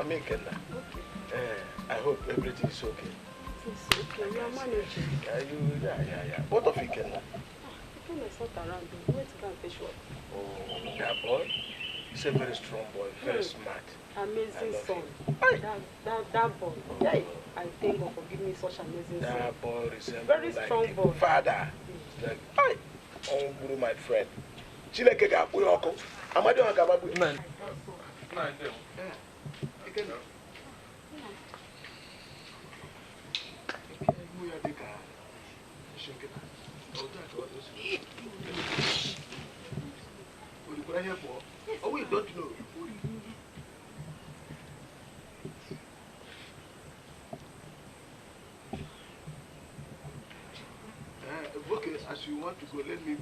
Okay. I hope everything is okay. It's okay. We are managing. Yeah. What of Ikenna? Ikenna is not around. We went to go and fish work. Oh, that boy? He's a very strong boy, very smart. Amazing son. That boy. Yeah. I thank God for giving me such amazing son. That boy resembles very strong like boy. Father. Like, oh, my friend. Chileke ga apu yoko. Amadi wa gababu. Man. Oh, we don't know. Okay, as you want to go, let me go.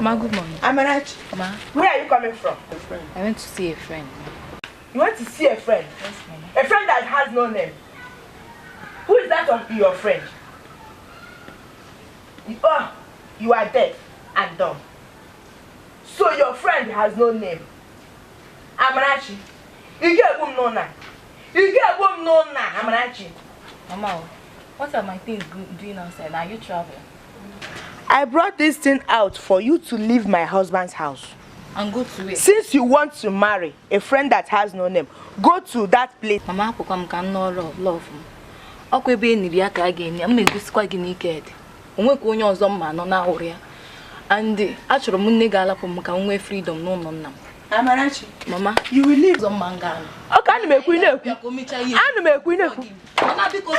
Ma, good morning. Amarach. Ma. Where are you coming from? A friend. I went to see a friend. You went to see a friend? Yes, Mama. A friend that has no name. Who is that of your friend? You are deaf and dumb. So your friend has no name. Amarachi. You get a boom no na. You get a boom no na, Amarachi. Mama, what are my things doing outside? Are you traveling? I brought this thing out for you to leave my husband's house. And go to it. Since you want to marry a friend that has no name, go to that place. Mama, I can no love. Okay, be in the again. I'm going to go again. I'm going to go on some man on our area. And actually, I'm going to go freedom. No. Amarachi, Mama, you will leave some manga. Okay, I'm a queen. I'm a queen. Mama.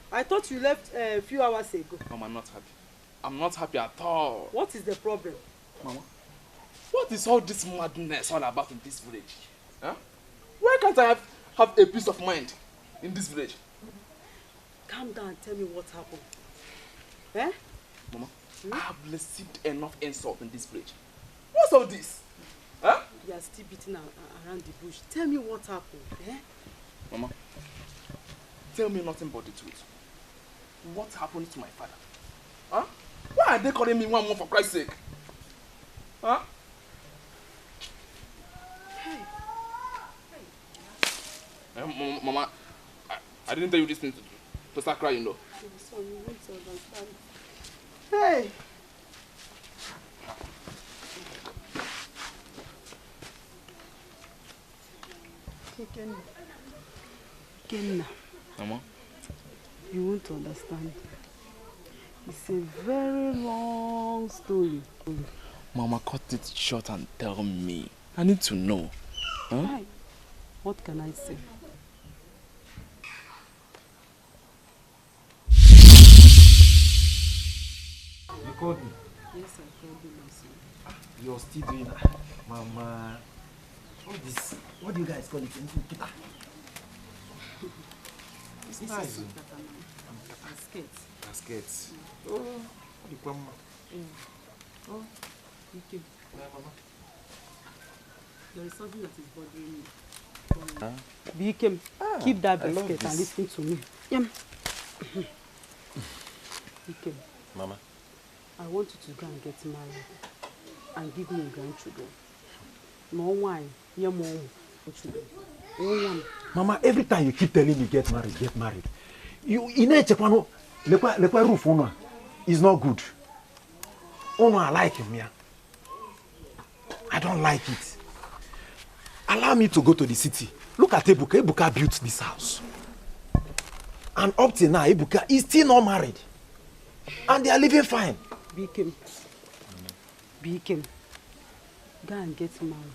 I thought you left a few hours ago. Mama, I'm not happy. I'm not happy at all. What is the problem? Mama, what is all this madness all about in this village? Huh? Why can't I have a peace of mind in this village? Calm down and tell me what happened. Eh? Mama, I have received enough insult in this village. What's all this? Huh? You are still beating around the bush. Tell me what happened. Eh? Mama, tell me nothing but the truth. What happened to my father? Huh? Why are they calling me one more for Christ's sake? Huh? Hey. Mama, I didn't tell you this thing to start crying, though. Son, you want to understand. Hey. Kenna. Mama? You won't understand. It's a very long story. Mama, cut it short and tell me. I need to know. Huh? Hi. What can I say? You called me? Yes, I called you, my son. You're still doing that. Mama. What do you guys call it? Kita. It's This nice. is skits. Skits. Oh, what do you call me? Oh, Dikeh. Mama. There is something that is bothering me. Dikeh, keep that biscuit and listen to me. Dikeh. Mama. I want you to go and get married and give me grandchildren. No wine, no more children. Oh, Mama, every time you keep telling me get married. You know Chepano, le roof on is not good. Oh no, I like him, yeah. I don't like it. allow me to go to the city. Look at Ebuka. Ebuka built this house. And up till now, Ebuka is still not married. And they are living fine. Dikeh. Go and get married.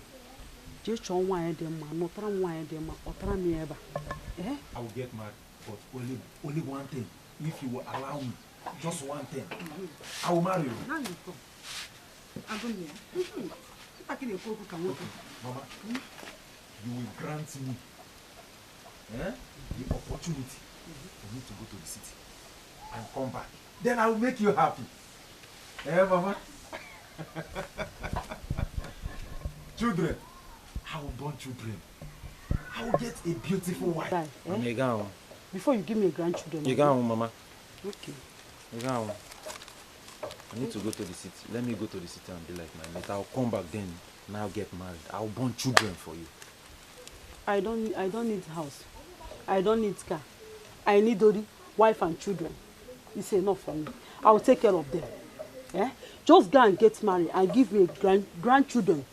Just show why them man, not why them or try me ever. Eh? I will get married, but only one thing. If you will allow me, just one thing. I will marry you. Now you come. I'm going here. I can go to Mama, you will grant me the opportunity for me to go to the city and come back. Then I will make you happy. Eh, Mama? Children. I will born children. I will get a beautiful wife. Die, eh? Before you give me a grandchildren. You go, Mama. Okay. You go. I need to go to the city. Let me go to the city and be like my mate. I'll come back then. Now get married. I'll born children for you. I don't need house. I don't need car. I need only wife and children. It's enough for me. I will take care of them. Eh? Just go and get married and give me grandchildren.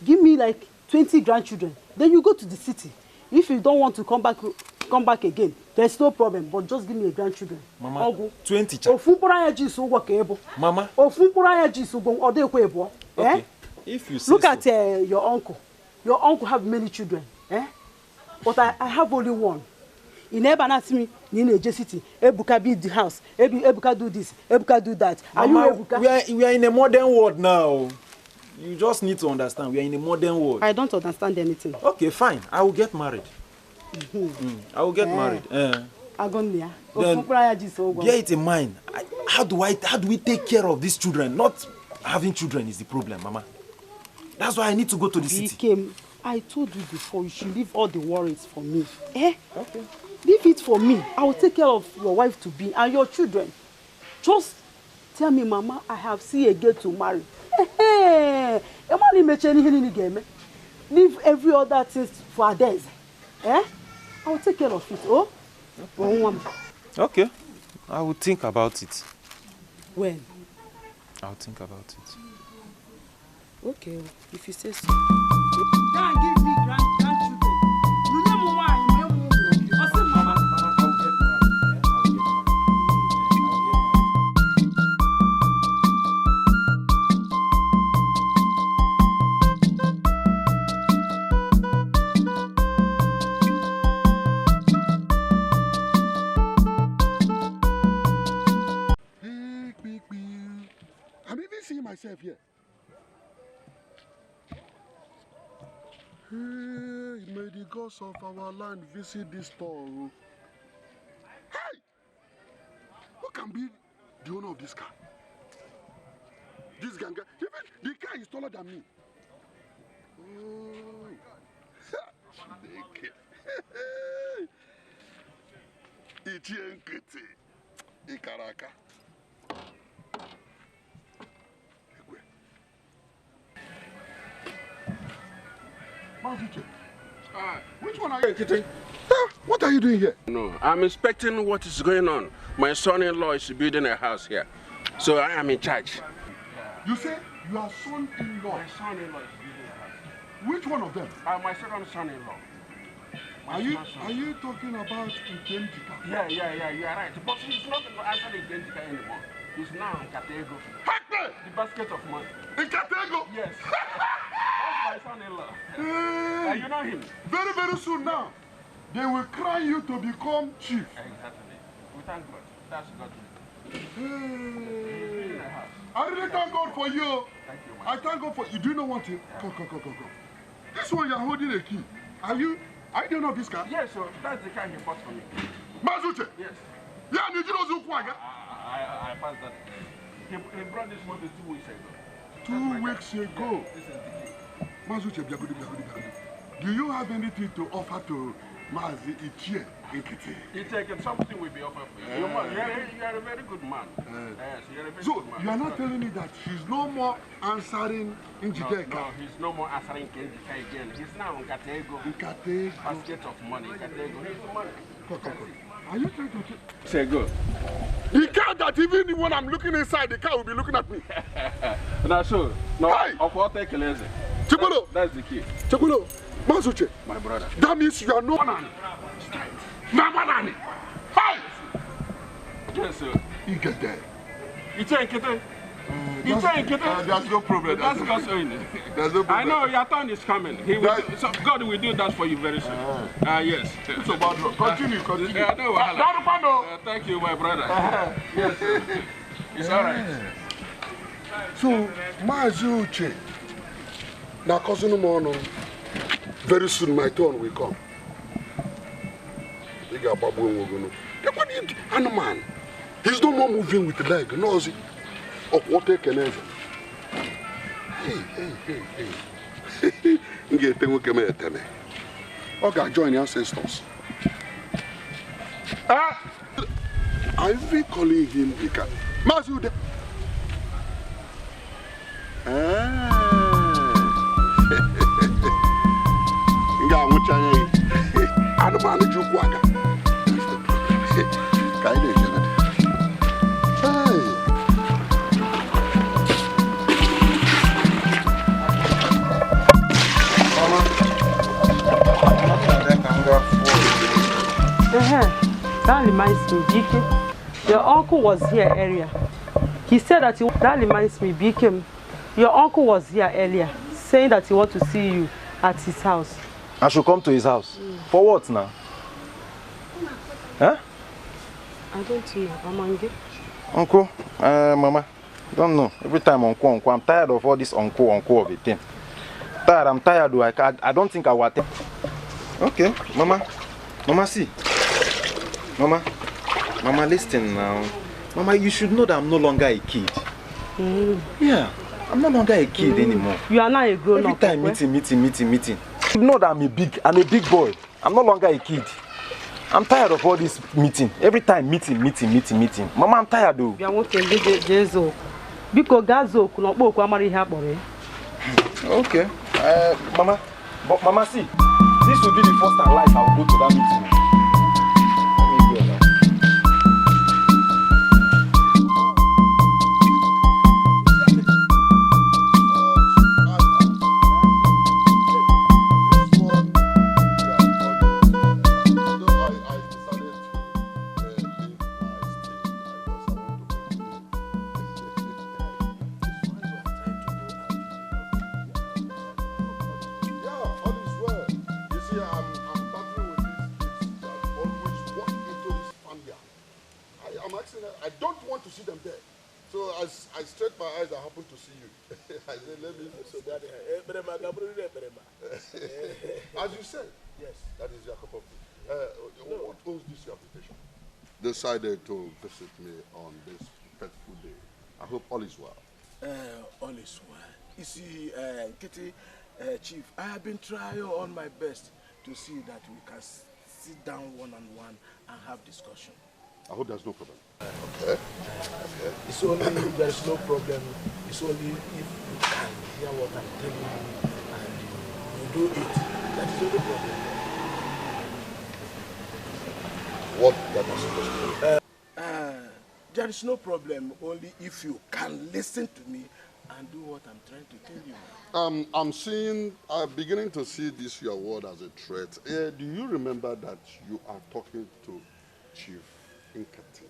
Give me like 20 grandchildren. Then you go to the city. If you don't want to come back again, there's no problem. But just give me a grandchildren. Mama, 20 Mama. Okay. If you say look so. at your uncle. Your uncle have many children. Eh? But I have only one. He never asked me, Nina City, Ebuka build the house, Ebuka do this, Ebuka do that. Mama, are you Ebuka? We are in a modern world now. You just need to understand. We are in a modern world. I don't understand anything. Okay, fine. I will get married. I will get married. Then bear it in mind. How do we take care of these children? Not having children is the problem, Mama. That's why I need to go to the city. I told you before, you should leave all the worries for me. Eh? Okay. Leave it for me. I will take care of your wife to be and your children. Just tell me, Mama, I have seen a girl to marry. Leave every other thing for others. Eh? I will take care of it. Oh? Okay. I will think about it. When? I will think about it. Okay, if you say so. Can't give me grandchildren. You know why? I said, Mama. I'm even seeing myself here. Hey, may the gods of our land visit this store. Hey! Who can be the owner of this car? This ganga. Even the car is taller than me. Oh. Ichienkete. Ikaraka. Which one are you kidding? What are you doing here? No, I'm inspecting what is going on. My son-in-law is building a house here, so I am in charge. You say your son-in-law? My son-in-law is building a house. Which one of them? My second son-in-law. Are you talking about Dikeh? Yeah, you are right. But he's not actually Dikeh anymore. He's now in Katego. The basket of money. In Katego? Yes. That's my son-in-law. Hey. You know him? Very, very soon now, they will crown you to become chief. Exactly. We thank God. That's God. Hey. I really thank God for you. Thank you, man. I thank God for you. Do you know one thing? Come. This one you're holding a key. I don't know this car. Yes, sir. That's the car he bought for me. Mazuche? Yes. Yeah, you know Zukwaga. I passed that. He brought this motor 2 weeks ago. 2 weeks ago. This is Dikeh. Mazuche, do you have anything to offer to Mazi Ichie Nkete? Ichie, something will be offered for you. You are a very good man. Yes, you are a very good man. You are not telling me that he's no more answering Njideka? No, he's no more answering Njideka again. He's now in Katego. Basket of money. Katego. He's the money. Are you trying to say go? The car that even when I'm looking inside, the car will be looking at me. That's so. No, hey! of what take lazy. Chibolo. That's the key. Chibolo. Masuche. My brother. That means you are no banana. Banana. Hey! Yes, sir. You get there. You take it. There's no problem. That's God's own. There's no problem. I know your turn is coming. He will so God will do that for you very soon. Yes. It's a bad road. Continue. No, thank you, my brother. Yes, sir. It's all right. So, Mazuche. Now, cousin Mono, very soon my turn will come. And man, he's no more moving with the leg, no, is he? Of what they can ever. Hey. Get them with me. Okay, join your ancestors. I've been calling him Dikeh. Mazude. Nga muchanye. Ano manage ukwaga. Kaide jana. That reminds me, Dikeh. Your uncle was here earlier. He said that that reminds me, Dikeh. Your uncle was here earlier, saying that he wants to see you at his house. I should come to his house? For what now? Huh? I don't know, Amange. Uncle? Mama, don't know. Every time uncle, I'm tired of all this uncle of a thing. I'm tired. I don't think I will attend. Okay, Mama, see. Mama, listen now. Mama, you should know that I'm no longer a kid. Yeah, I'm no longer a kid anymore. You are not a grown up. Every time meeting. You know that I'm a big boy. I'm no longer a kid. I'm tired of all this meeting. Every time meeting. Mama, I'm tired though. You are okay, Jezo. Because Gazo could not walk Amari Habore. Okay. Mama, see. This will be the first time life I will go to that meeting. I don't want to see them there. So as I stretch my eyes, I happen to see you. I said, let me. So as you said, yes, that is your cup of tea. What owns this your application? Decided to visit me on this fateful day. I hope all is well. All is well. You see, Kitty, Chief, I have been trying on my best to see that we can sit down one-on-one and have discussion. I hope there's no problem. Okay. It's only if there's no problem. It's only if you can hear what I'm telling you and you do it. That is the only problem. What that is supposed to be? There is no problem. Only if you can listen to me and do what I'm trying to tell you. I'm beginning to see this your word as a threat. Do you remember that you are talking to Chief Nkati?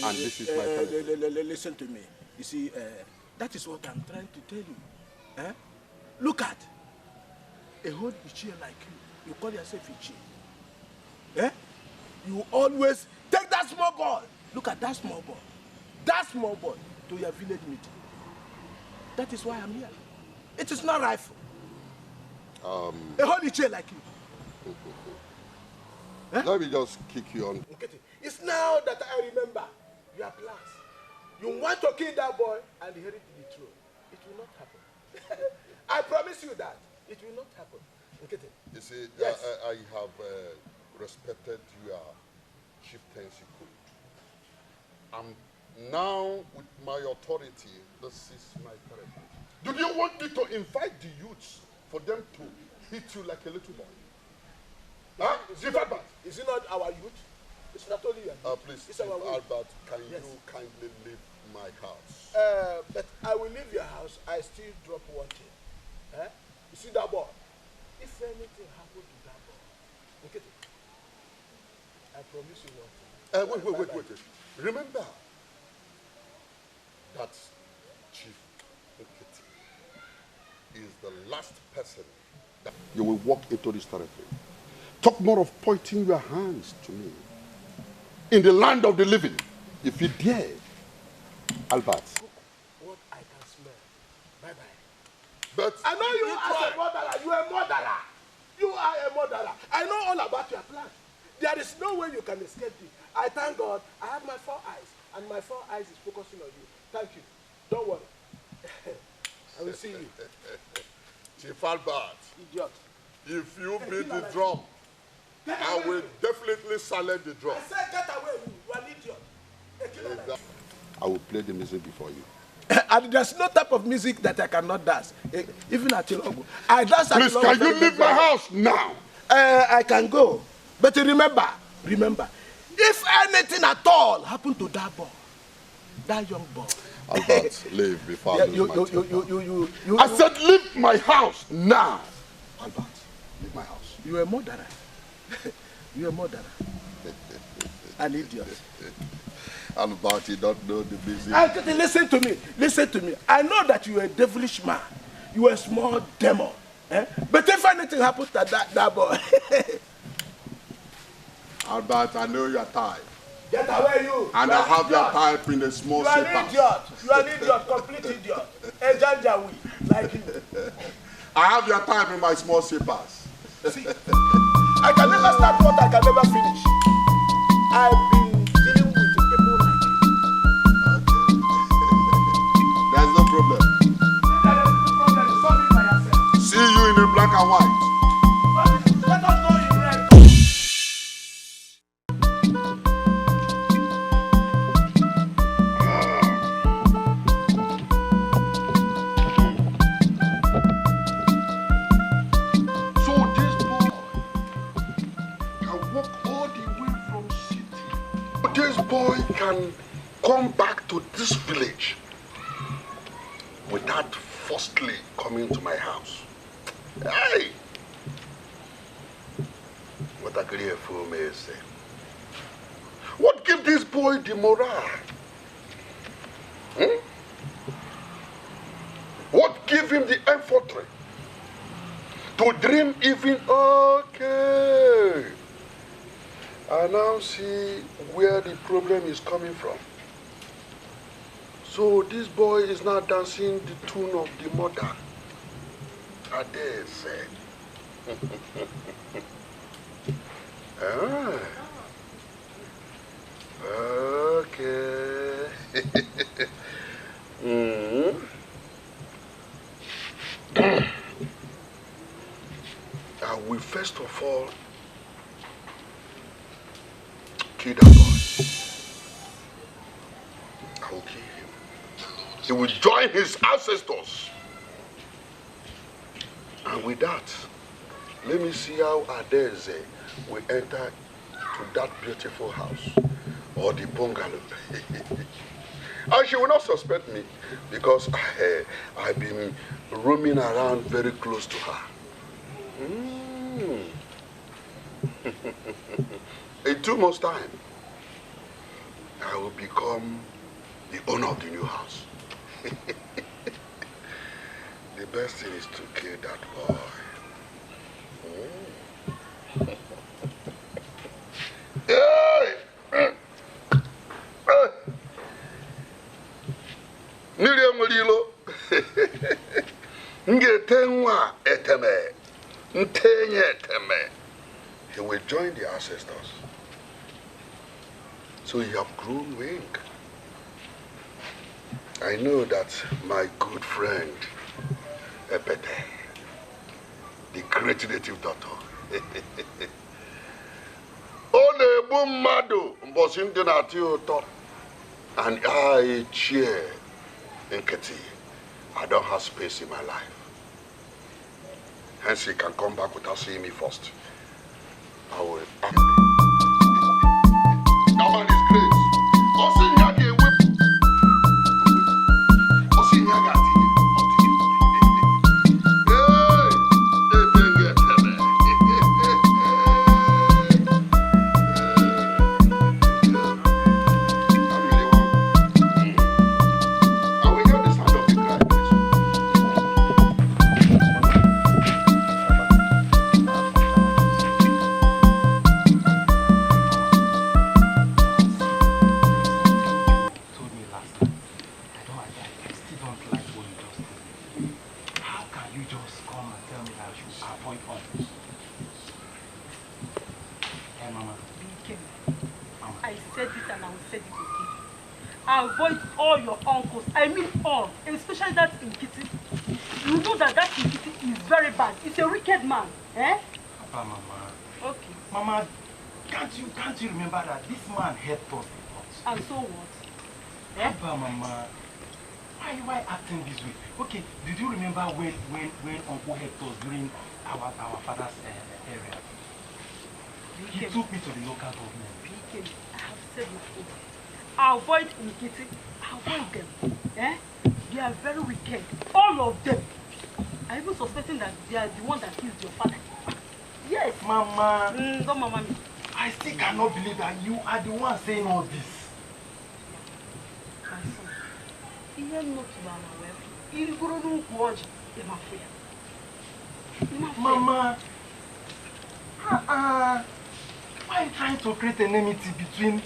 And this is my telephone. Listen to me. You see, that is what I'm trying to tell you. Look at a whole Ichie like you. You call yourself Ichie. You always take that small boy. Look at that small boy. That small boy to your village meeting. That is why I'm here. It is not rifle. A whole Ichie like you. Let me just kick you on. It's now that I remember your plans. You want to kill that boy and inherit the throne. It will not happen. I promise you that. It will not happen. You see, yes. I have respected your chieftaincy code. Now, with my authority, this is my territory. Do you want me to invite the youths for them to hit you like a little boy? Is it not our youth? It's not only your youth. Please, it's our Albert, can yes. you kindly leave my house? But I will leave your house. I still drop one thing. You see that boy? If anything happened to that boy, okay, I promise you one thing. Wait. Remember that Chief Nkiti is the last person that you will walk into this territory. Talk more of pointing your hands to me. In the land of the living, if you dare, Albert. What I can smell. Bye-bye. But I know you as a murderer. You are a murderer. You are a murderer. I know all about your plan. There is no way you can escape it. I thank God I have my 4 eyes, and my 4 eyes is focusing on you. Thank you. Don't worry. I will see you. Chief Albert. Idiot. If you beat the drum, I will definitely silence the drum. I said get away, you are an idiot. I will play the music before you. And there's no type of music that I cannot dance. Even at Chilogo. I dance at Please, Chilogo. can you leave my house now? I can go. But remember, if anything at all happened to that boy, that young boy. Albert, leave before I lose my temper. I said leave my house now. Albert, leave my house. You are a murderer. You are a murderer. An idiot. Albert, you don't know the music. Listen to me. Listen to me. I know that you are a devilish man. You are a small demon. But if anything happens to that boy. Albert, I know your type. Get away, you. And I have your type in a small You are an idiot. You are an idiot. Complete idiot. A janjawi. Like you. I have your type in my small slippers. See, I can never start what I can never finish. I've been dealing with people like you. Okay. There's no problem. There is no problem. Solve it by yourself. See you in a black and white. Let us go in red. Boy can come back to this village without firstly coming to my house. Hey! What a great fool may say. What give this boy the morale? What give him the effort to dream even okay? I now see where the problem is coming from. So this boy is now dancing the tune of the mother. I dare say. Okay. I will first of all kill that boy. I will kill him. He will join his ancestors. And with that, let me see how Adeze will enter to that beautiful house or the bungalow. And she will not suspect me because I've been roaming around very close to her. In 2 months' time, I will become the owner of the new house. The best thing is to kill that boy. He will join the ancestors. So you have grown wing. I know that my good friend, Epete, the great native doctor, and I cheer in Keti. I don't have space in my life. Hence he can come back without seeing me first. I will act. That man is great. Hey! said it again. Avoid all your uncles. I mean all, especially that Nkiti. You know that Nkiti is very bad. He's a wicked man. Eh? Papa, Mama. Okay. Mama, can't you remember that this man helped us a lot? And so what? Eh? Papa, Mama, why acting this way? Okay, did you remember when Uncle helped us during our father's area? He took me to the local government. I have said before. Avoid Nkiti. Avoid them. Eh? They are very wicked. All of them. I'm even suspecting that they are the one that killed your father. Yes. Mama. Don't mama me. I still cannot believe that you are the one saying all this. My son. He is not my wife. He is going to watch him afraid. Mama. Why are you trying to create enmity between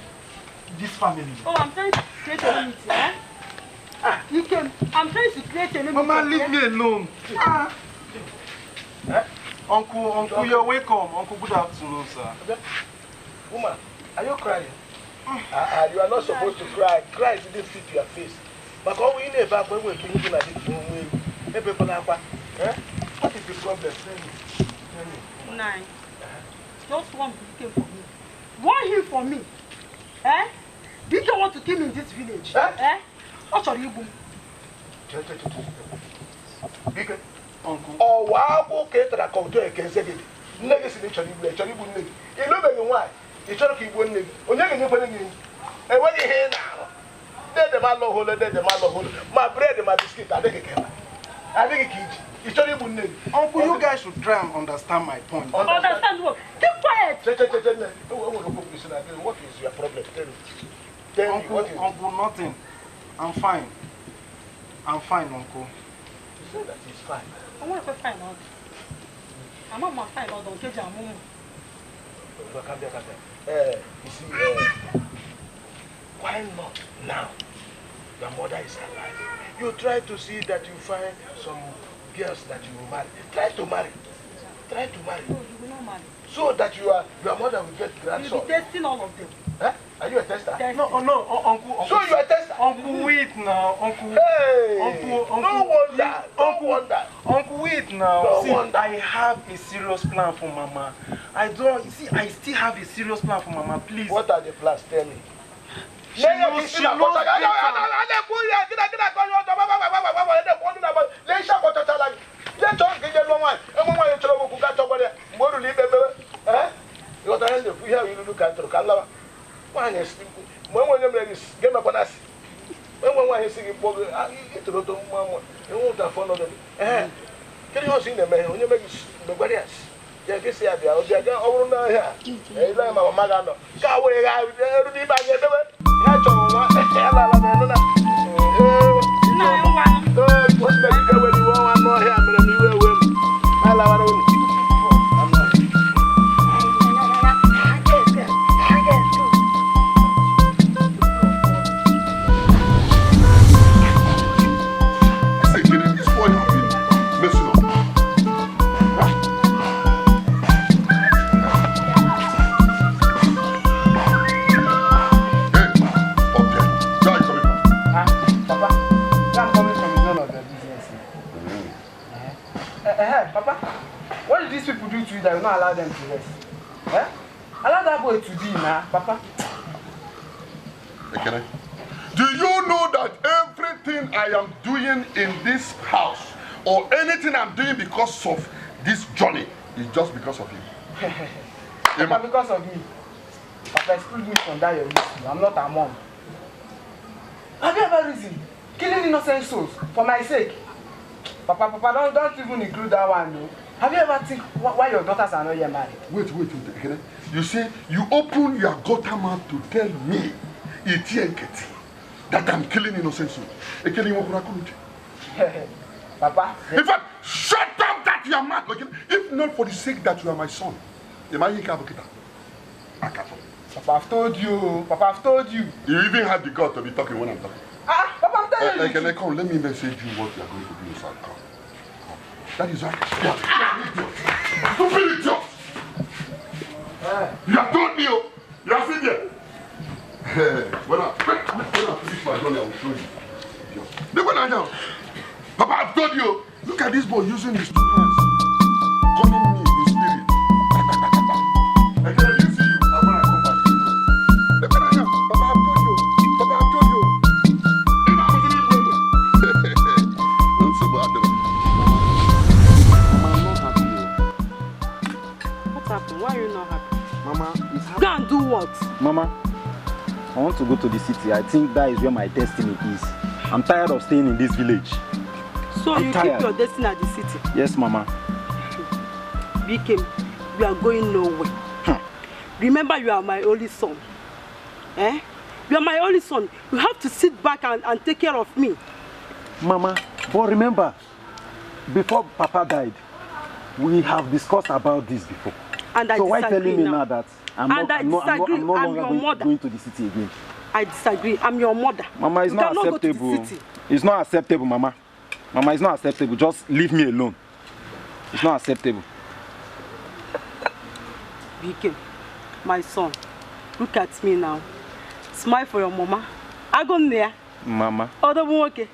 this family? Oh, I'm trying to create enmity, eh? I'm trying to create enmity. Mama, leave me alone. Uncle, you're welcome. Uncle, good afternoon, sir. Woman, are you crying? You are not supposed to cry. Cry didn't fit your face. But all we need back when we're thinking like this, what is the problem? Tell me. 9. Just one came for me. One him for me. Eh? Dikeh want to kill me in this village. Eh? What are you doing? Dikeh. Uncle. Oh, wow, okay, that I come to a cancer. Legacy, actually, you know why? You try to keep one nigga. When you're putting in. And what you hear now? Then the man hole, then the man hole. My bread and my biscuit, I think it. You try to put Uncle, you guys should try and understand my point. Understand what? Keep quiet. What is your problem? Tell me, what is Uncle, nothing. I'm fine. I'm fine, Uncle. You say that he's fine. I want to find out. I'm not fine out. Don't get your mom. You see, why not now? Your mother is alive. You try to see that you find some girls that you will marry. Try to marry. Try to marry. No, you will not marry. So that your mother will get grandson. You'll be testing all of them. Huh? Are you a tester? No, Uncle. So you are a tester? Uncle, wait now. Uncle. Hey! Uncle, no wonder. No wonder. Uncle, wait now. No see, wonder. I have a serious plan for Mama. I still have a serious plan for Mama, please. What are the plans? Tell me. She knows yeah, this year they are going over now here. Hey, my mother, go away. I will be back here. I told one. Papa, what did these people do to you that will not allow them to rest? Eh? Allow that boy to be now, Papa. Okay. Do you know that everything I am doing in this house or anything I'm doing because of this journey is just because of you? Papa, because of me. Papa, exclude me from that your issue. I'm not a mom. Have you ever reasoned? Killing innocent souls for my sake? Papa, don't even include that one, no. Have you ever think why your daughters are not yet married? Wait. You say you open your gutter mouth to tell me, that I'm killing innocent souls. Papa. In fact, shut up that you are mad. If not for the sake that you are my son, Papa, I've told you. Papa, I've told you. You even have the gut to be talking when I'm talking. Papa, I'm telling you. Can I come? Let me message you what you are going to do inside. Come. That is right. Stupid idiot! You have told me, you have seen there. Well, money, I will show you. Papa, I've told you. Look at this boy using his 2 hands. Calling me in spirit. I didn't see you. And when I come back, you know. Papa, I've told you. Papa, I've told you. I'm so bad. Mama, I'm not happy. What happened? Why are you not happy? Mama, it's happy. Go and do what? Mama, I want to go to the city. I think that is where my destiny is. I'm tired of staying in this village. So you keep your destiny at the city? Yes, Mama. Dikeh, you are going nowhere. Remember, you are my only son. Eh? You are my only son. You have to sit back and take care of me. Mama, but remember, before Papa died, we have discussed about this before. And I so why disagree telling me now that I'm no longer going to the city again? I disagree. I'm your mother. Mama, it's not acceptable. It's not acceptable, Mama. Mama, it's not acceptable. Just leave me alone. It's not acceptable. Dikeh, my son, look at me now. Smile for your mama. I go there. Mama. Oh, don't okay.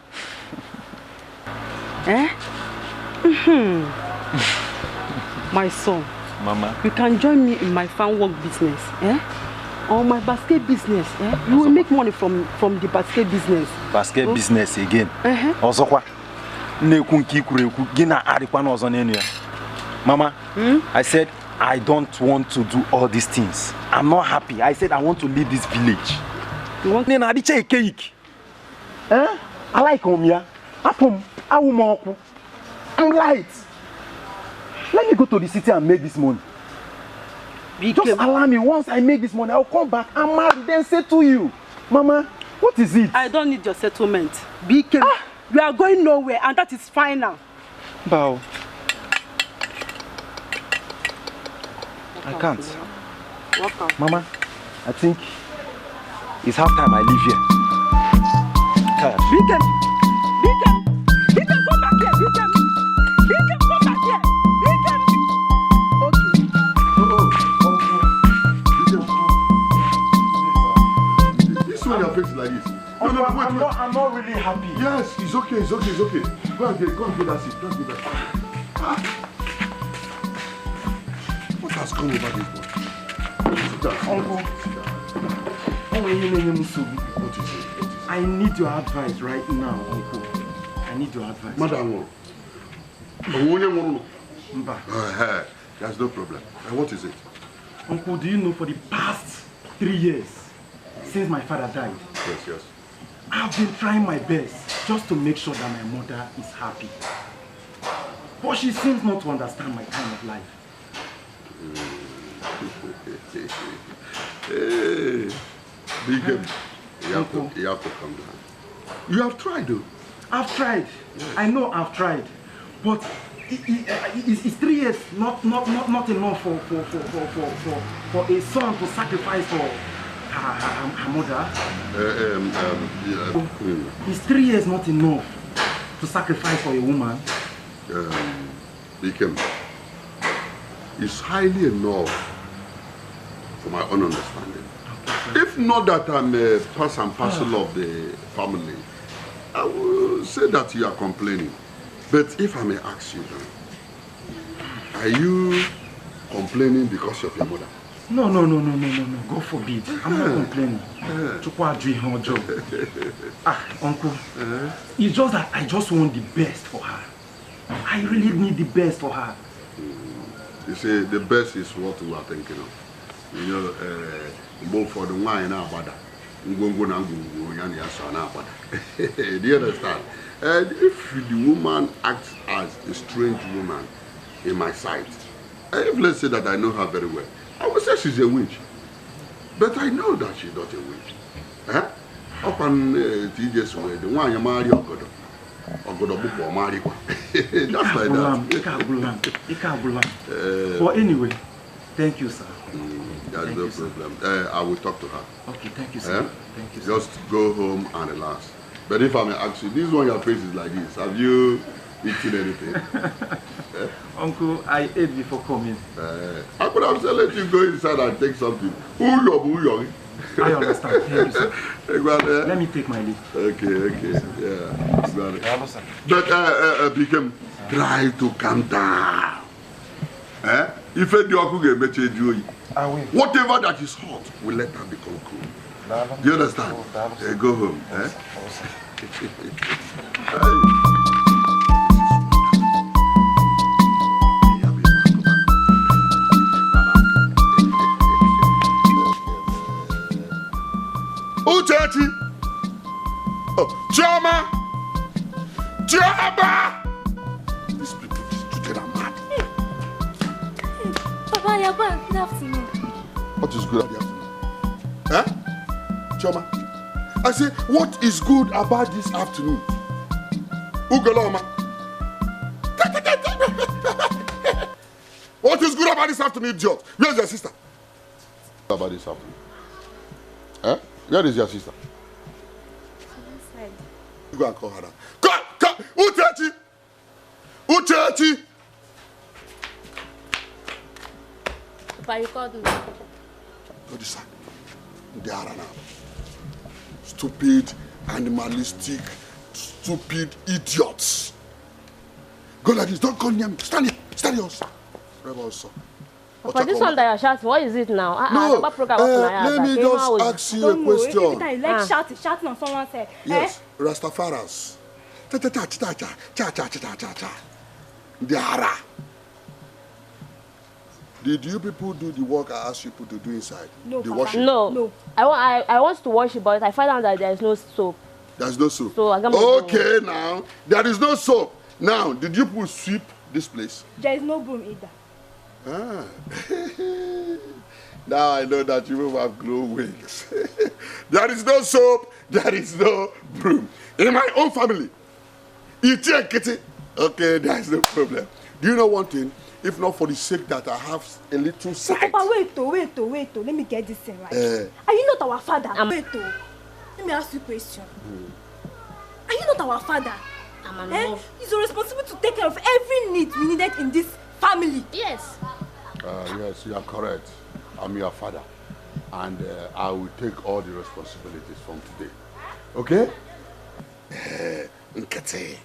Eh? My son. Mama. You can join me in my farm work business. Eh? Or my basket business. Eh? You will make money from the basket business. Basket business again. Mama, I said I don't want to do all these things. I'm not happy. I said I want to leave this village. You want to cake? I like Omia. I'm light. Let me go to the city and make this money. Just allow me. Once I make this money, I'll come back and marry, then say to you, Mama, what is it? I don't need your settlement. Dikeh, you are going nowhere, and that is final. Bow. I can't. Mama, I think it's half time I leave here. Tired. Dikeh, come back here. Dikeh, come back here. When your face is like this. No, wait. I'm not really happy. Yes, it's okay. Go and get that seat. Go and get that seat. What has come over this boy? Uncle. What is it? I need your advice right now, Uncle. I need your advice. Madam, there's no problem. And what is it? Uncle, do you know for the past 3 years, since my father died, yes, I've been trying my best just to make sure that my mother is happy. But she seems not to understand my kind of life. Hey, Dikeh, you have to calm down. You have tried, though. I've tried. Yes. I know I've tried. But it's 3 years not enough for a son to sacrifice for her mother. Is 3 years not enough to sacrifice for a woman? Dikeh, it's highly enough for my own understanding. Okay. If not that I'm a part and parcel of the family, I will say that you are complaining. But if I may ask you, are you complaining because of your mother? No. God forbid. I'm not complaining. Uncle, it's just that I just want the best for her. I really need the best for her. You see, the best is what we are thinking of. You know, both for the wine and bada. Do you understand? And if the woman acts as a strange woman in my sight, if let's say that I know her very well, I would say she's a witch. But I know that she's not a witch. Up on TJ's way, the one you marry or God. Just like that. But anyway, thank you, sir. That's no problem. I will talk to her. Okay, thank you, sir. Thank you, sir. Just go home and relax. But if I may ask you, this one your face is like this. Have you eaten anything? Uncle, I ate before coming. I could have said let you go inside and take something. I understand. Thank you, sir. Let me take my leave. Okay. Yeah. But become try to calm down. If I will. Whatever that is hot, we let that become cool. Do you understand? Go home. Uchechi! Oh, Chioma! These people, these children are mad. Papa, you're back. Good afternoon. What is good about the afternoon? Chioma? I say, what is good about this afternoon? Ugaloma. What is good about this afternoon, idiot? Where's your sister? About this afternoon? Where is your sister? Inside. Go and call her down. Come! Uchechi! Uchechi! Papa, you called me. Go this side. They are now. Stupid, animalistic, stupid idiots. Go like this. Don't come near me. Stand here. Stand here also. Papa, this one that you're shouting, what is it now? No, let me just ask you a question. You like shouting on someone's head. Yes, Rastafaras. Diara. Did you people do the work I asked you people to do inside? No, the Papa. washing? No. I want to wash it, but I find out that there is no soap. There's no soap. So I got okay, now there is no soap. Now, did you people sweep this place? There is no broom either. Ah. Now I know that you will have glow wings. There is no soap, there is no broom. In my own family, it's a kitty. Okay, there is no problem. Do you know one thing? If not for the sake that I have a little sight. Papa, wait. Let me get this thing right. Are you not our father? Wait. Let me ask you a question. Are you not our father? It's your responsibility to take care of every need we needed in this family. Yes. Yes, you are correct. I'm your father. And I will take all the responsibilities from today. Okay? Nkete.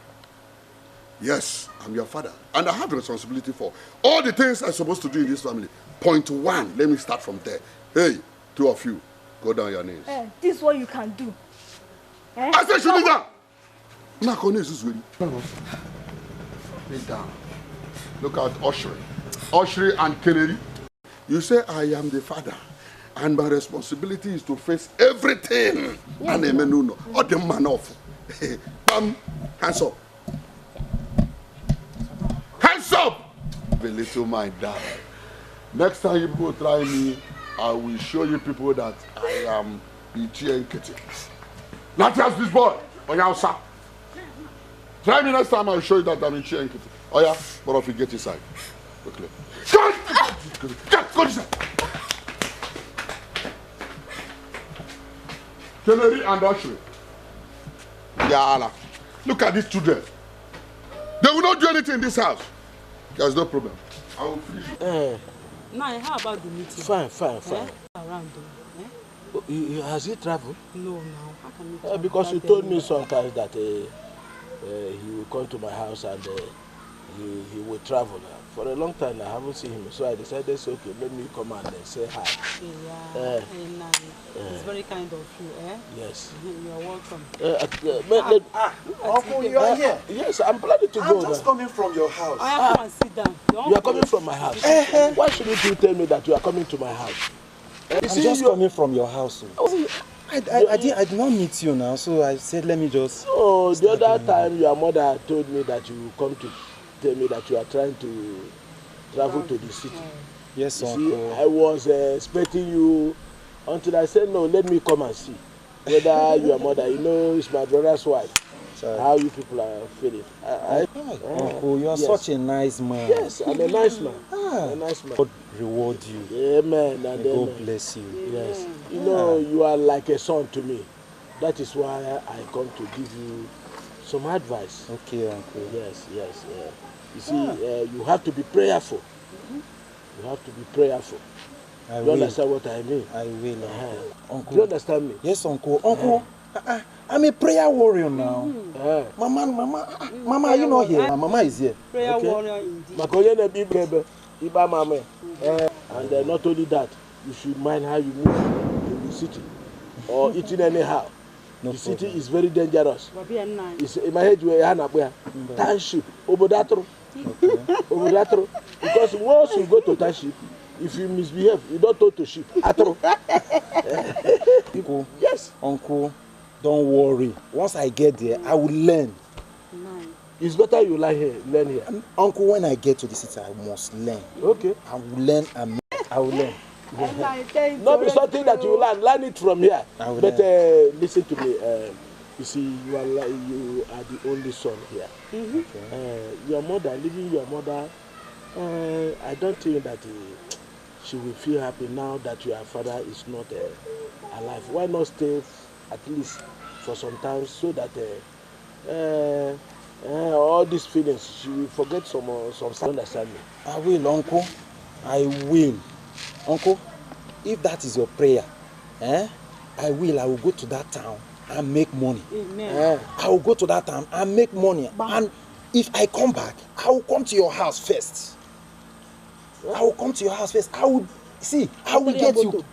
Yes, I'm your father. And I have the responsibility for all the things I'm supposed to do in this family. Point one, let me start from there. Hey, two of you, go down your knees. This is what you can do. I said, shoot me down. Knock on this ready. Lay down. Look at Oshri and Kennedy. You say I am the father, and my responsibility is to face everything. And a menuno, or the man off. Bam, hands up. Hands up! A little mind down. Next time you people try me, I will show you people that I am Nigerian Actors. Not just this boy, Oyausa. Try me next time, I'll show you that I'm Nigerian Actors. Oh yeah, but if you get inside, quickly. Go inside. Kennedy and Oshri. Yala. Look at these children. They will not do anything in this house. There's no problem. I will finish. Now, how about the meeting? Fine. Around Has he traveled? No. How can he travel? Because he told me sometimes that he will come to my house and he will travel. For a long time I haven't seen him, so I decided it's okay, let me come and say hi. It's very kind of you, Yes. You are welcome. Uncle, you are here? Yes, I'm planning to go. I'm just coming from your house. Come and sit down. You are coming from my house? Why shouldn't you tell me that you are coming to my house? I'm just coming from your house. I did not meet you now, so I said let me just... Oh, the other time your mother told me that you come to tell me that you are trying to travel to the city. Yes, you Uncle. See, I was expecting you until I said no, let me come and see whether your mother, you know, is my brother's wife. Sorry. How you people are feeling. Uncle, you are such a nice man. Yes, I'm a nice man. A nice man. God reward you. Amen. And God bless you. Yes. You know, you are like a son to me. That is why I come to give you some advice. Okay, Uncle. Yes. You see, you have to be prayerful. You have to be prayerful. You understand what I mean? I will. Uncle. Do you understand me? Yes, Uncle. Uncle, I'm a prayer warrior now. Mama, are you not here? Mama is here. Prayer warrior indeed. And not only that, you should mind how you move in the city or eating anyhow. The city is very dangerous. It's in my head where township, Obodatro. Because once you go to township, if you misbehave, you don't talk to sheep. Uncle, yes. Uncle, don't worry. Once I get there, I will learn. It's better you learn here. Uncle, when I get to the city, I must learn. Okay. I will learn and I will learn. Not be something that you learn it from here. But listen to me. You see, you are the only son here. Your mother, leaving your mother, I don't think that she will feel happy now that your father is not alive. Why not stay at least for some time so that all these feelings, she will forget some understanding. I will, Uncle. I will. Uncle, if that is your prayer, I will go to that town and make money. Amen. I will go to that town and make money. And if I come back, I will come to your house first. I will come to your house first. I will get you.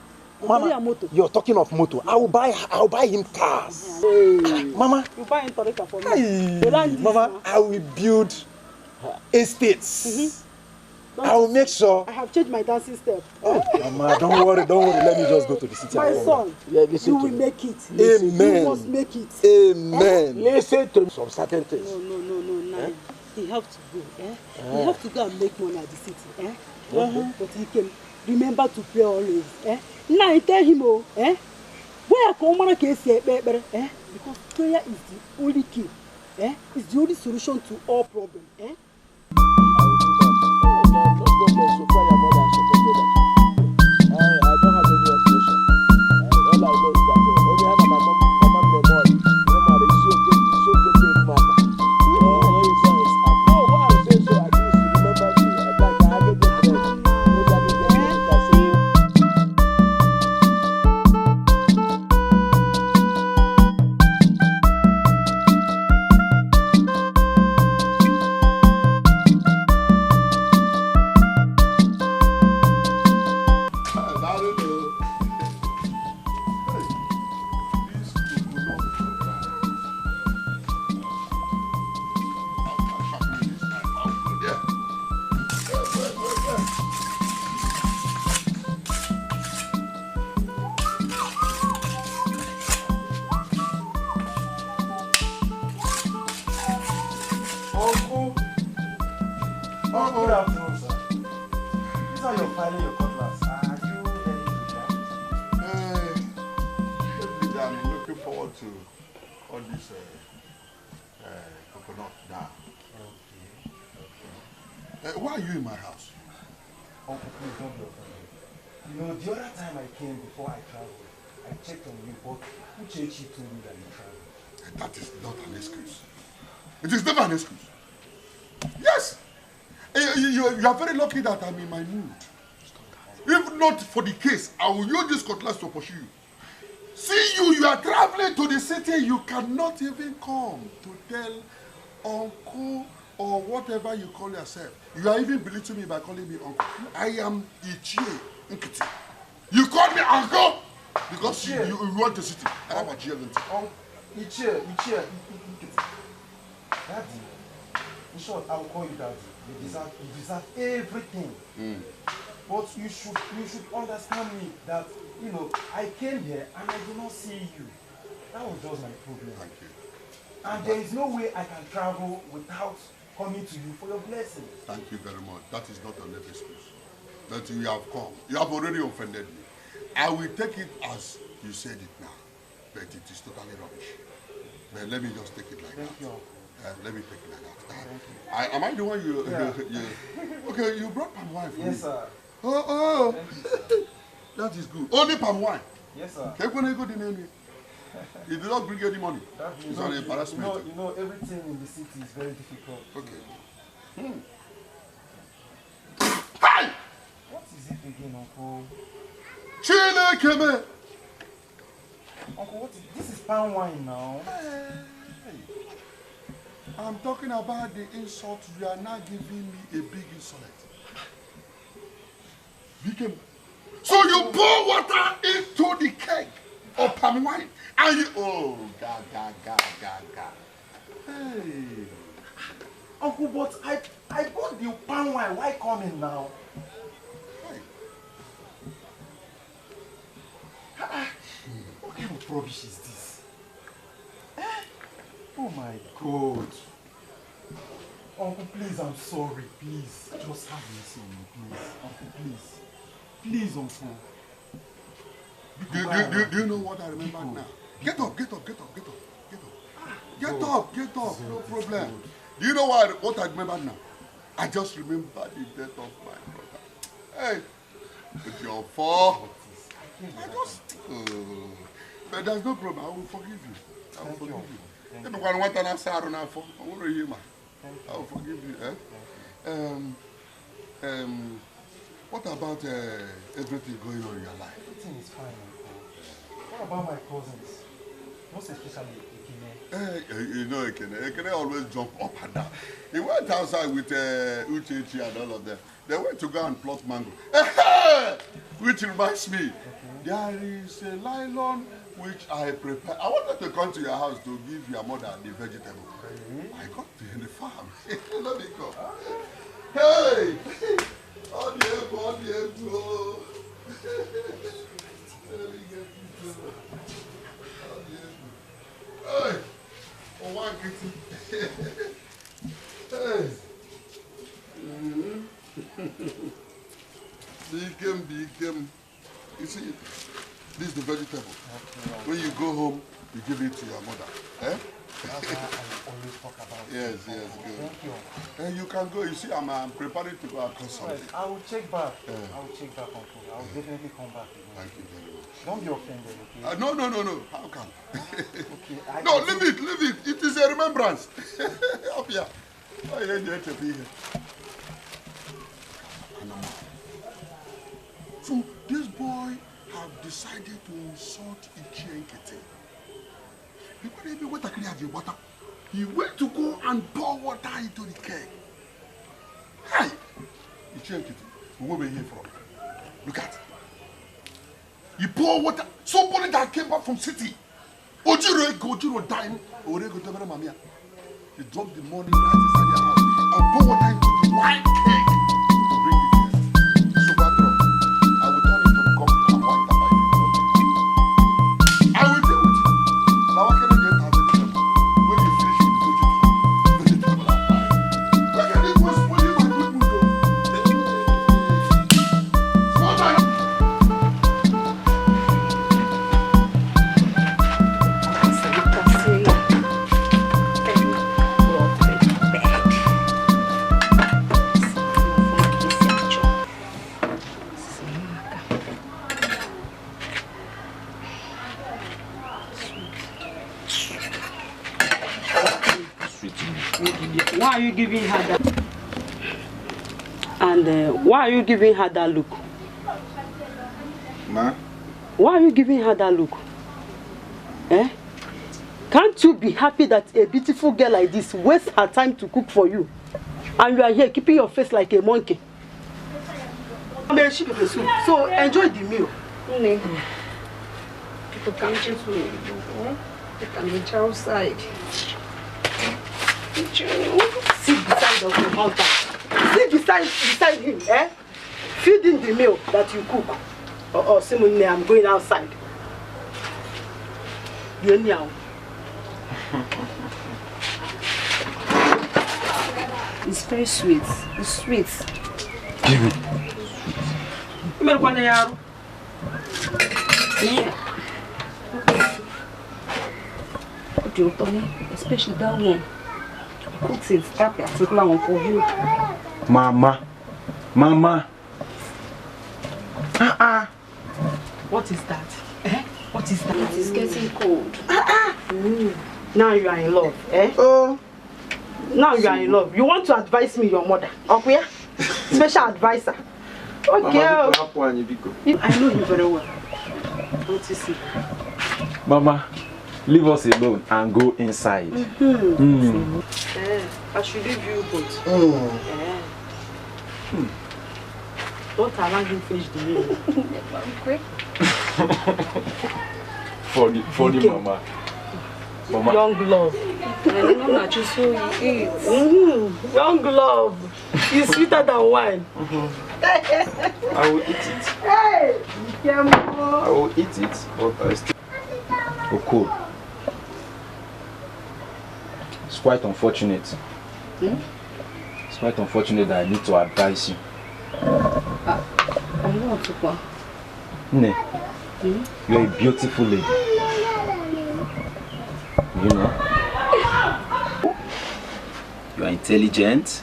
Mama, you're talking of motor. I'll buy him cars. Hey. Mama, you buy in Torika for me. Hey. Mama, I will build estates. I will make sure. I have changed my dancing step. Oh, Mama, don't worry. Let me just go to the city. My son, you will make it. Amen. You must make it. Amen. Listen to some certain things. No. He have to go. He have to go and make money at the city. But he can remember to pray always. Now I tell him, where come on, because prayer is the only key. It's the only solution to all problems. Good afternoon, sir. These are your filing your cutlass. Are you ready to start? I'm looking forward to all this coconut now. Okay. Why are you in my house? Uncle, please don't be offended. You know, the other time I came before I traveled, I checked on you, but Uchechi told me that you traveled. That is not an excuse. It is never an excuse. Yes! You are very lucky that I'm in my mood. If not for the case, I will use this cutlass to pursue you. See you are traveling to the city, you cannot even come to tell uncle or whatever you call yourself. You are even belittling me by calling me uncle. I am Ichie Nkiti. You call me uncle because you want the city. I have a GLNT. Ichie Nkiti. Daddy. In short, I will call you Daddy. You deserve everything. But you should understand me that, you know, I came here and I do not see you. That was just my problem. Thank you. And there is no way I can travel without coming to you for your blessing. Thank you very much. That is not an excuse. That you have come. You have already offended me. I will take it as you said it now. But it is totally rubbish. But let me just take it like Thank that. You. Let me take it like that. Am I the one you... Okay, you brought palm wine for me. Yes, sir. Oh. That is good. Only palm wine. Yes, sir. You did not bring any money. It's an embarrassment. You know, everything in the city is very difficult. Okay. Hey! What is it again, Uncle. Chile, Uncle, this is palm wine now. Hey. I'm talking about the insult. You are now giving me a big insult. So you pour water into the keg of palm wine and you... Oh, God. Hey. Uncle, but I bought the palm wine. Why coming now? Hey. What kind of rubbish is this? Oh my God. Uncle, please, I'm sorry. Please, just have mercy on me, please. Uncle, please. Please, Uncle. Do you know what I remember now? Get up. Get up. No problem. Do you know what I remember now? I just remember the death of my brother. Hey, with your fall. But there's no problem. I will forgive you. I will forgive you. I will forgive you. What about everything going on in your life? Everything is fine, Uncle. What about my cousins? Most especially Ekene. You know Ekene always jump up and down. He went outside with Uchechi and all of them. They went to go and pluck mango. Which reminds me, there is a nylon which I prepared. I wanted to come to your house to give your mother the vegetable. I got in the farm. Let me go. Hey! On the ego. Hey! Oh, one kitty. Hey! Became. You see, this is the vegetable. When you go home, you give it to your mother. Eh? That's why I always talk about it. Yes, good. Thank you. You can go. You see, I'm preparing to go across something. I will check back. I will check back, Uncle. I will definitely come back again. Thank you very much. Don't be offended, okay? No. How come? Okay. No, leave it. It is a remembrance. Up here. I need to be here. So this boy have decided to insult Ichienkete. He went to go and pour water into the keg. Hey! Ichienkete, where were you from? Look at it. He poured water. Somebody that came back from city. Ojiro dying. He dropped the money right inside your house and poured water into the white keg to bring it here. Subadro, I will turn it to become a white tabai. I will deal with you. Now I cannot get a vegetable. When you finish with the vegetable are fine. Look at it, was spoiling my good mood though. Why are you giving her that? And why are you giving her that look? Ma? Why are you giving her that look? Can't you be happy that a beautiful girl like this wastes her time to cook for you? And you are here keeping your face like a monkey. So enjoy the meal. People come to food. They can eat outside. Sit beside of your husband. Sit beside him, Feed him the meal that you cook. Or Simone, I'm going outside. It's very sweet. It's sweet. Give it. Especially that one. Cooked it, that particular one for you. Mama. What is that? What is that? It is getting cold. Now you are in love, Oh. Now you are in love. You want to advise me, your mother. Okay? Special advisor. Okay. I know you very well. What you see? Mama, leave us alone and go inside. I should leave you both. Don't allow him finish the meal. Quick. For the mama. Mama. Young love. Young love. It's sweeter than wine. I will eat it. Hey! I will eat it, but I still... Oh, cool. It's quite unfortunate. It's quite unfortunate that I need to advise you. I want to go. Ne, you're a beautiful lady. You know? You are intelligent.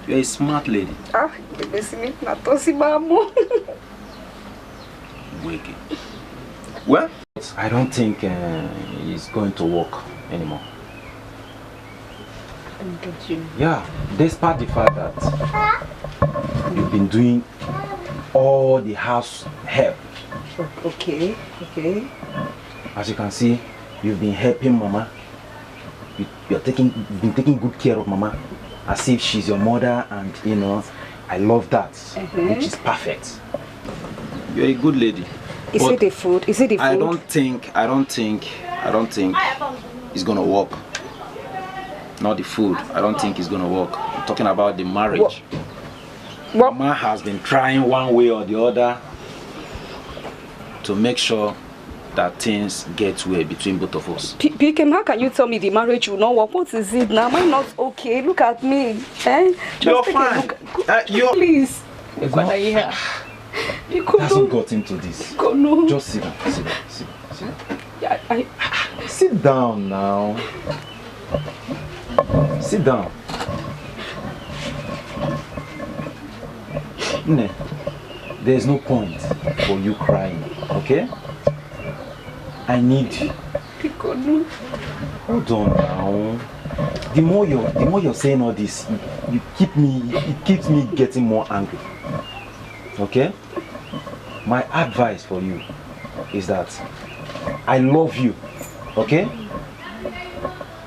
You're a smart lady. Wicked. Well, I don't think it's going to work anymore. Yeah, despite the fact that you've been doing all the house help. Okay. As you can see, you've been helping Mama. You've been taking good care of Mama, as if she's your mother, and you know, I love that, which is perfect. You're a good lady. Is it the food? Is it the food? I don't think it's gonna work. Not the food. I don't think it's gonna work. I'm talking about the marriage. What? Mama has been trying one way or the other to make sure that things get well between both of us. Pikem, how can you tell me the marriage will not work? What is it now? Am I not okay? Look at me. You're fine. Please. It hasn't got into this. No. Just sit down. Sit down. Sit down now. Sit down. Ne, there's no point for you crying, okay? I need you. Hold on now. The more you're saying all this, it keeps me getting more angry. Okay? My advice for you is that I love you. Okay?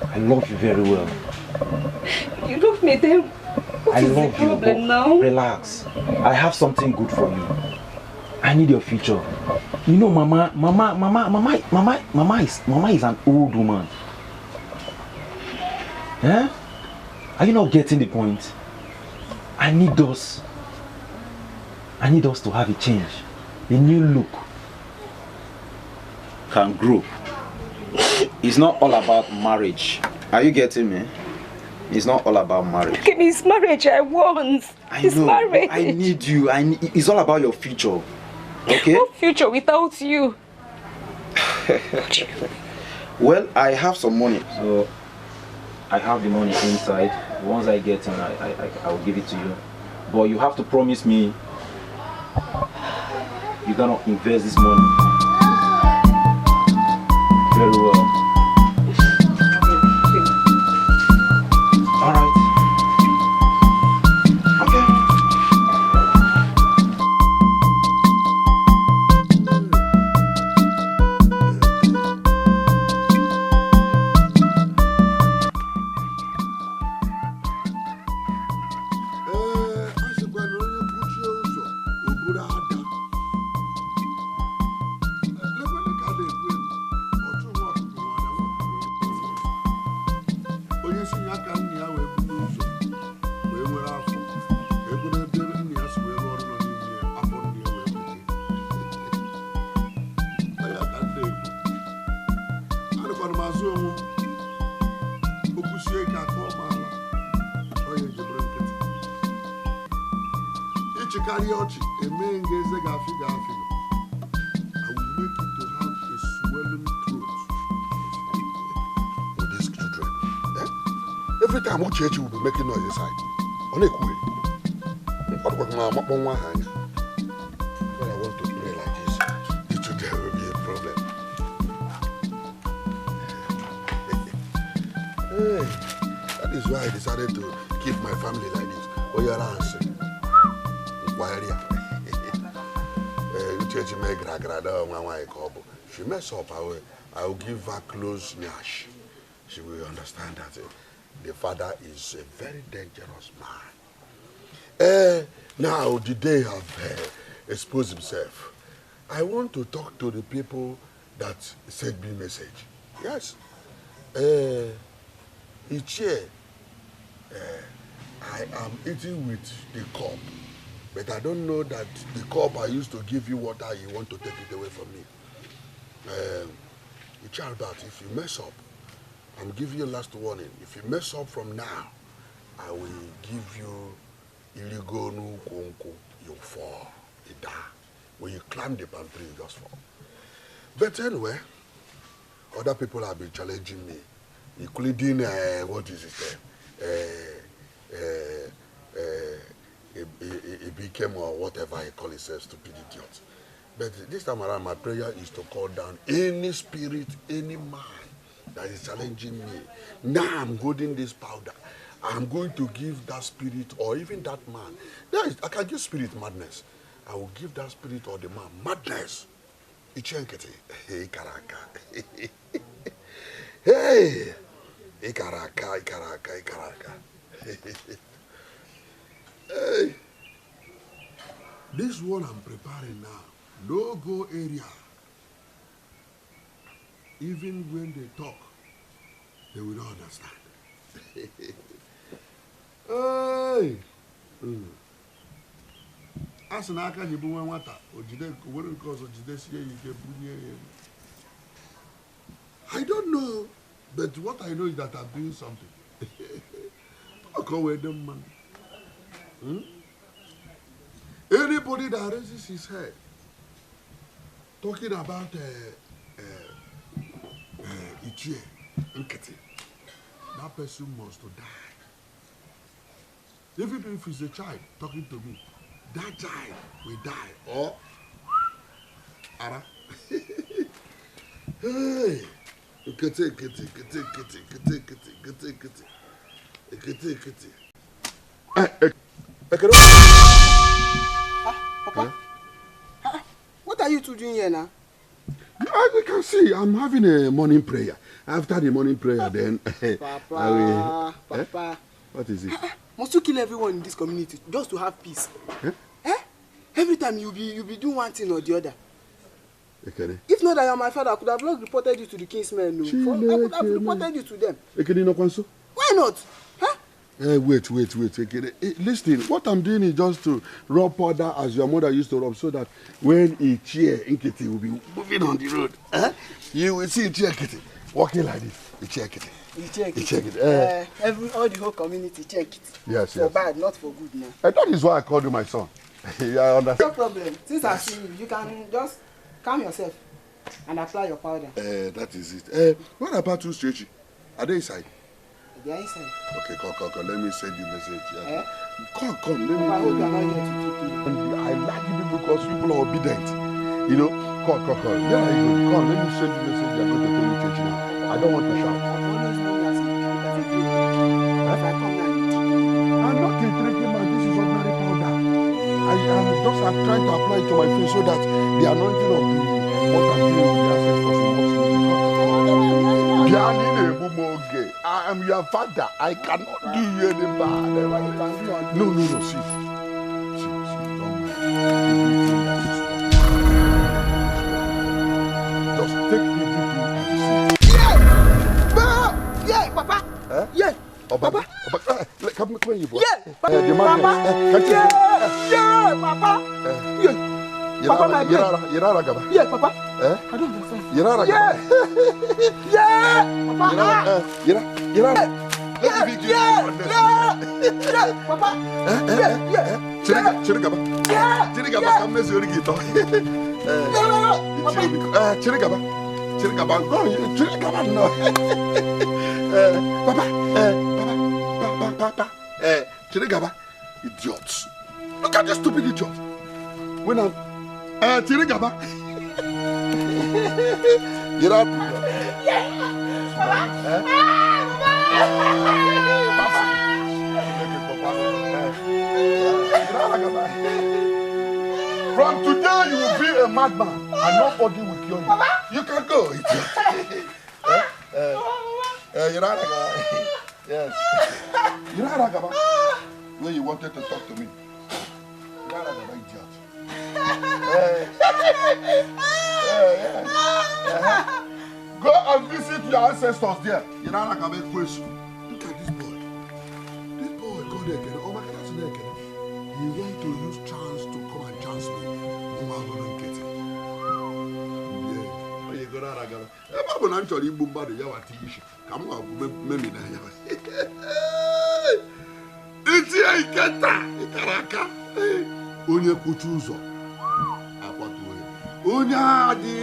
I love you very well. You love me then? What is the problem now? Relax. I have something good for you. I need your future. You know, Mama is an old woman. Eh? Are you not getting the point? I need us to have a change. A new look. Can grow. It's not all about marriage. Are you getting me? It's not all about marriage. It's marriage I want. It's marriage. I need you. It's all about your future. Okay? What future without you? Well, I have some money. So I have the money inside. Once I get in, I will give it to you. But you have to promise me you're gonna invest this money very well. All right. Every time Uchechi will be making noise inside. On a cool. What was my mom one hand? When I want to play like this, it should never be a problem. Hey, that is why I decided to keep my family like this. Or your answer. She mess up, I will give her close nyash. She will understand that the father is a very dangerous man. Now, the day have exposed himself, I want to talk to the people that sent me message. Yes. Each year, I am eating with the cup, but I don't know that the cup I used to give you water, you want to take it away from me. You child that if you mess up, I'm giving you last warning. If you mess up from now, I will give you illegal no konko, you fall, you die. When you climb the palm tree, you just fall. But anyway, other people have been challenging me, including what is it became or whatever he call himself, stupid idiot. But this time around, my prayer is to call down any spirit, any man that is challenging me. Now I'm holding this powder. I'm going to give that spirit or even that man. I can give spirit madness. I will give that spirit or the man madness. Ichenkete. Hey, Karaka. Hey! Ikaraka. Hey! This one I'm preparing now. No-go area. Even when they talk, they will not understand. Hey! Asanaka ni buwe wata. Ojide kuwere because ojide siye yike bunye. I don't know, but what I know is that I'm doing something. Talk away them man. Anybody that raises his head talking about Ichie, Nketi, that person must die. Even if he's a child talking to me, that child will die. Or Ara. Hey, Nketi. Papa? What are you two doing here now? As you can see, I'm having a morning prayer. After the morning prayer, then Papa, Papa. What is it? Must you kill everyone in this community just to have peace? Every time you be doing one thing or the other. Okay. If not that you're my father, I could have not reported you to the kingsmen. No. I could have reported you to them. Why not? Wait. Listen, what I'm doing is just to rub powder as your mother used to rub, so that when Ichie Nkiti will be moving on the road, you will see Ichie Nkiti walking like this. Ichie Nkiti. All the whole community check it. Yes. For bad, not for good now. That is why I called you my son. I understand. No problem. Since I see you, you can just calm yourself and apply your powder. That is it. What about you, Strechi? Are they inside? They are inside. Okay, come. Let me send you a message. Yeah. Come. Let me. I hope you are not here to keep you. I like you because people are obedient. You know? Come. Yeah, you go. Come, let me send you a message. You are going to tell me church now. I don't want to shout. I've always known you as a good If I come now, I'm not a tricky man. This is ordinary powder. I'm trying to apply it to my face so that the anointing of what I'm doing with the ancestors will work. I am your father. I cannot do you any bad. No. See, don't mind. Just take everything. Yeah, Papa. Yeah. Papa. Come here, boy. Yeah, Papa. Yeah, Papa. Papa, my friend. Yeah, Papa. I don't understand. Yeah, Papa. Papa. Papa. Idiots. Look at this stupid idiot. When I'm Tirigaba. Get up. Papa. From today, you will be a madman and nobody will kill you. You can go. You're not a guy. Yes. You're not a guy. When you wanted to talk to me. You're not a guy, idiot. Go and visit your ancestors there. You're not a guy, make question. Look at this boy. This boy, go there again. Oh my God, that's there again. He want to use chance to come and chance me. I'm not going to get it. Yeah. You go there again. I'm not going to you bombard you at TV. Come on, maybe now. It's a iketa, ikaraka. Onye kuchuzo. Akwatuwe. Onye adi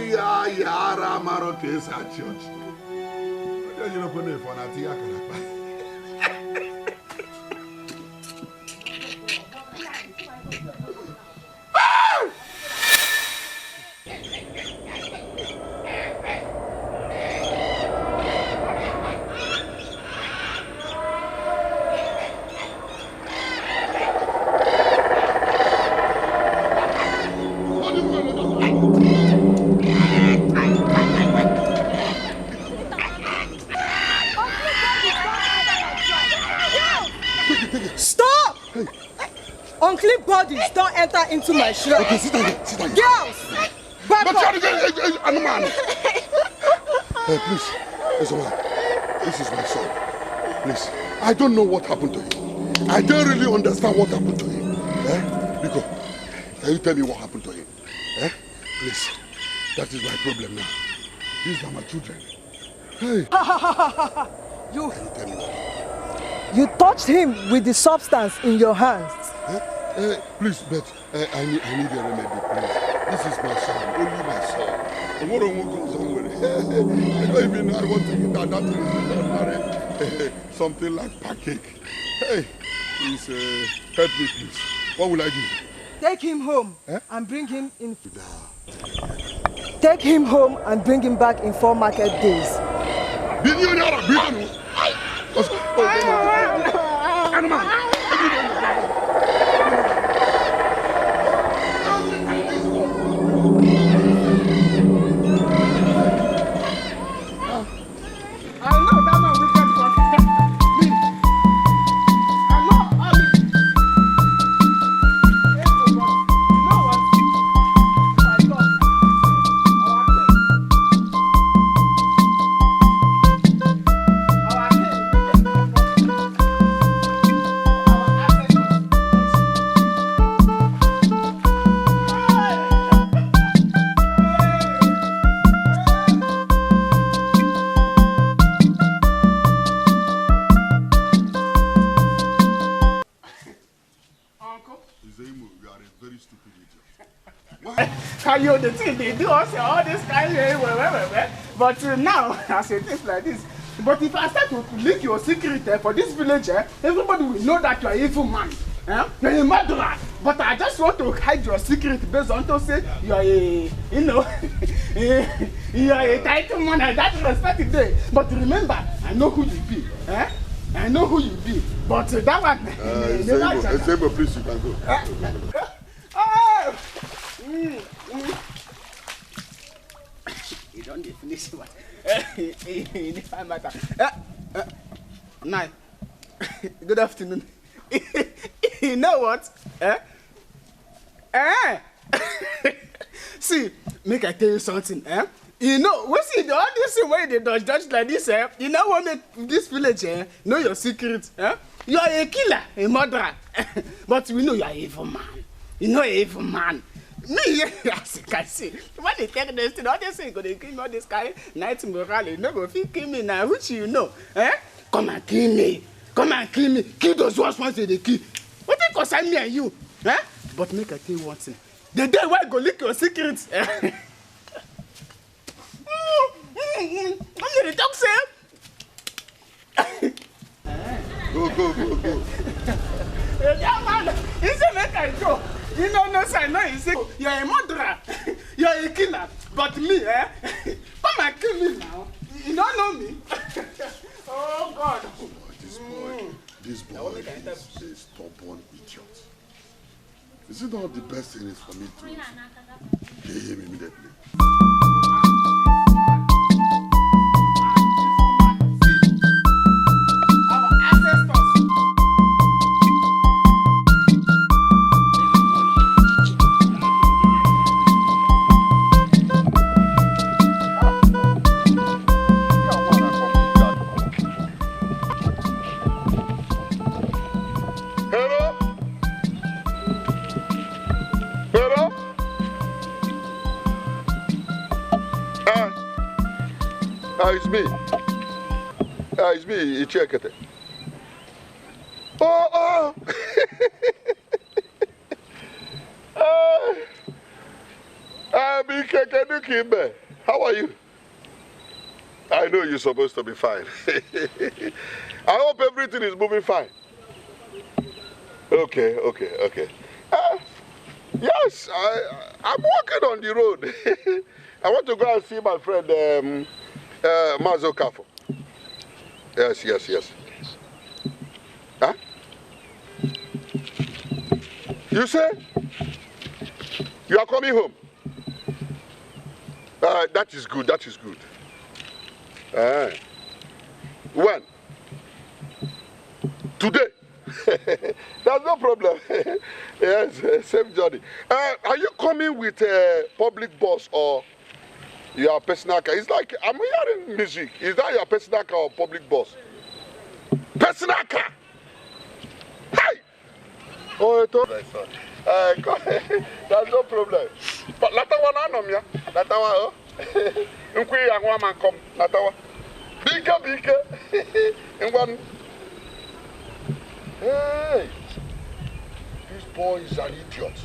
yara maro kesa church. You know for na tia karaka. Stop! Unclean bodies don't enter into my shrine. Okay, sit down here, sit down here. Girls! Back up! Hey, please, Ezola, this is my son. Please, I don't know what happened to him. I don't really understand what happened to him. Nico, can you tell me what happened to him? Please, that is my problem now. These are my children. Hey. You tell me what? You touched him with the substance in your hands. Please, but I need a remedy, please. This is my son, only my son. I don't even know I want to eat that. That is ordinary, something like pancake. Hey, please help me, please. What will I do? Take him home and bring him in. Take him home and bring him back in 4 market days. You the thing they do also all this kind of but now as it is like this. But if I start to leak your secret for this village, everybody will know that you are an evil man. You're a murderer. But I just want to hide your secret based on to say you are a, you are a title man and that's respected day. But remember, I know who you be. I know who you be. But that one. Sebo, please, you can go. You don't finish one. If I matter. Nine. Good afternoon. You know what? See, make I tell you something. You know, we see all this way they dodge like this. You know what make this village know your secret. You are a killer, a murderer. But we know you are an evil man. You know an evil man. Me, as you can see, when they take this thing, all they say, go they kill me all this guy, night morale, you know, go kill me now, which you know, Come and kill me. Come and kill me. Kill those ones once they kill. What they concern me and you? But make I tell you one thing. The day where I go leak your secrets. I'm the dog say. Go. Yeah, man. He said make I go. You know, no, sir, no, he said, you're a murderer. You're a killer. But me, come and kill me now. You don't know me. Oh, God. This boy is a stubborn idiot. Is it not the best thing is for me to kill him immediately? It's me. It's me, check it. Oh! How are you? I know you're supposed to be fine. I hope everything is moving fine. Okay. Yes, I'm walking on the road. I want to go and see my friend Mazo Kafo. Yes. Huh? You say? You are coming home? That is good. When? Today? That's no problem. Yes, same journey. Are you coming with a public bus or your personal car? It's like I'm hearing music. Is that your personal car or public bus? Personal car. Hey. Oh, that's no problem. But Latawa na nom ya. Latawa oh. Nkwe ya nwa man come. Latawa. Bika. Ngwan. Hey. This boy is an idiot.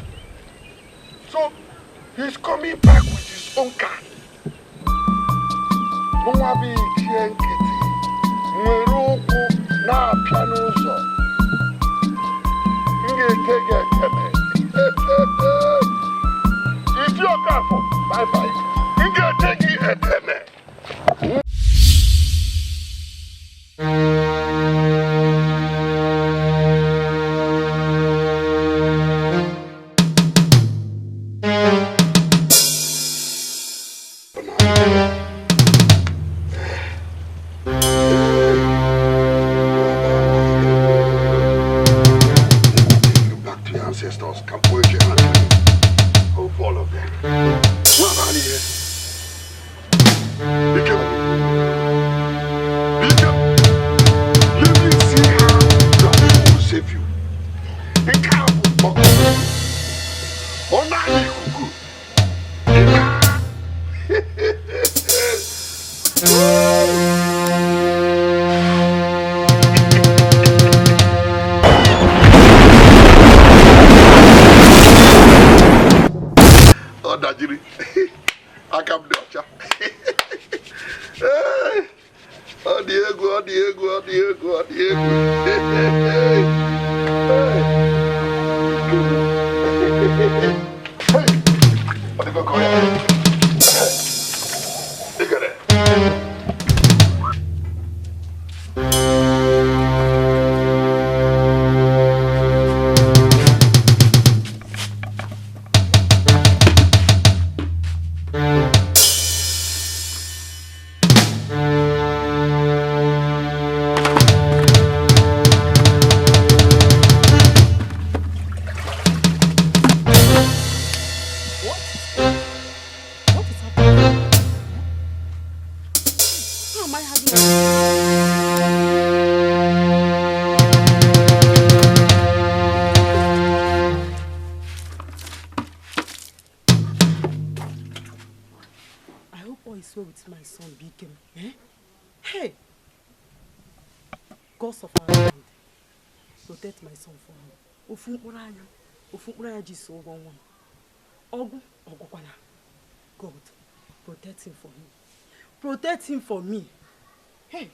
So he's coming back with his own car. Mwabi kienkiti. Mweruku na piano so. It's your car for bye. You can take it at God, protect him for me. Protect him for me. Hey.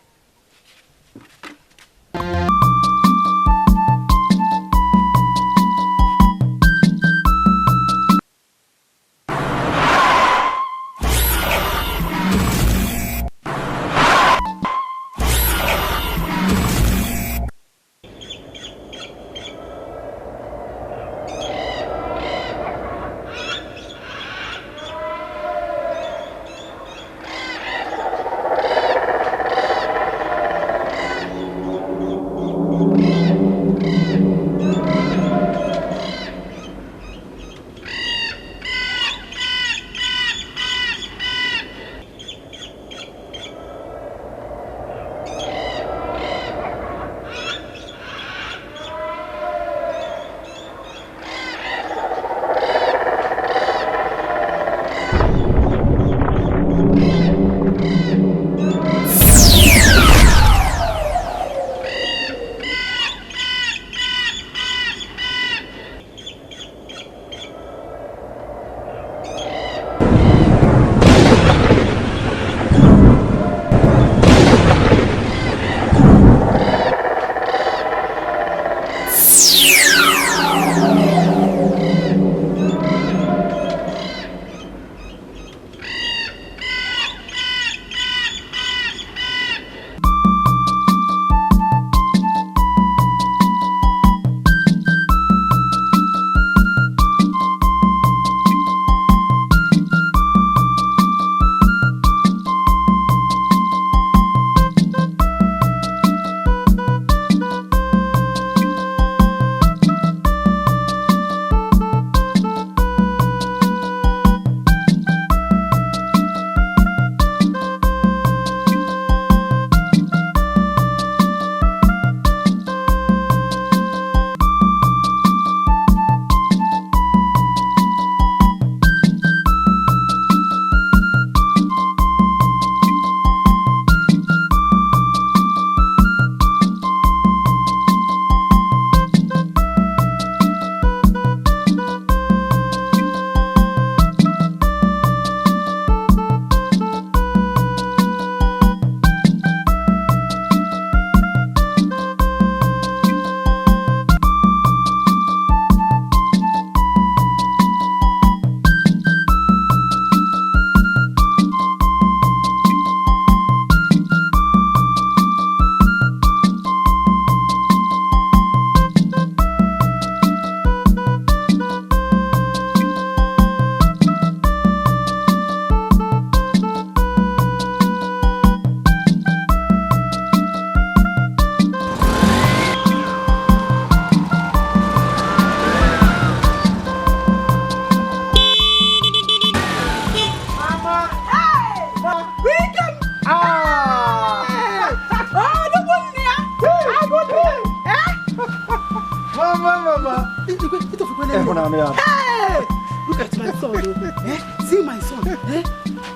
Hey! Look at my son, though. See my son,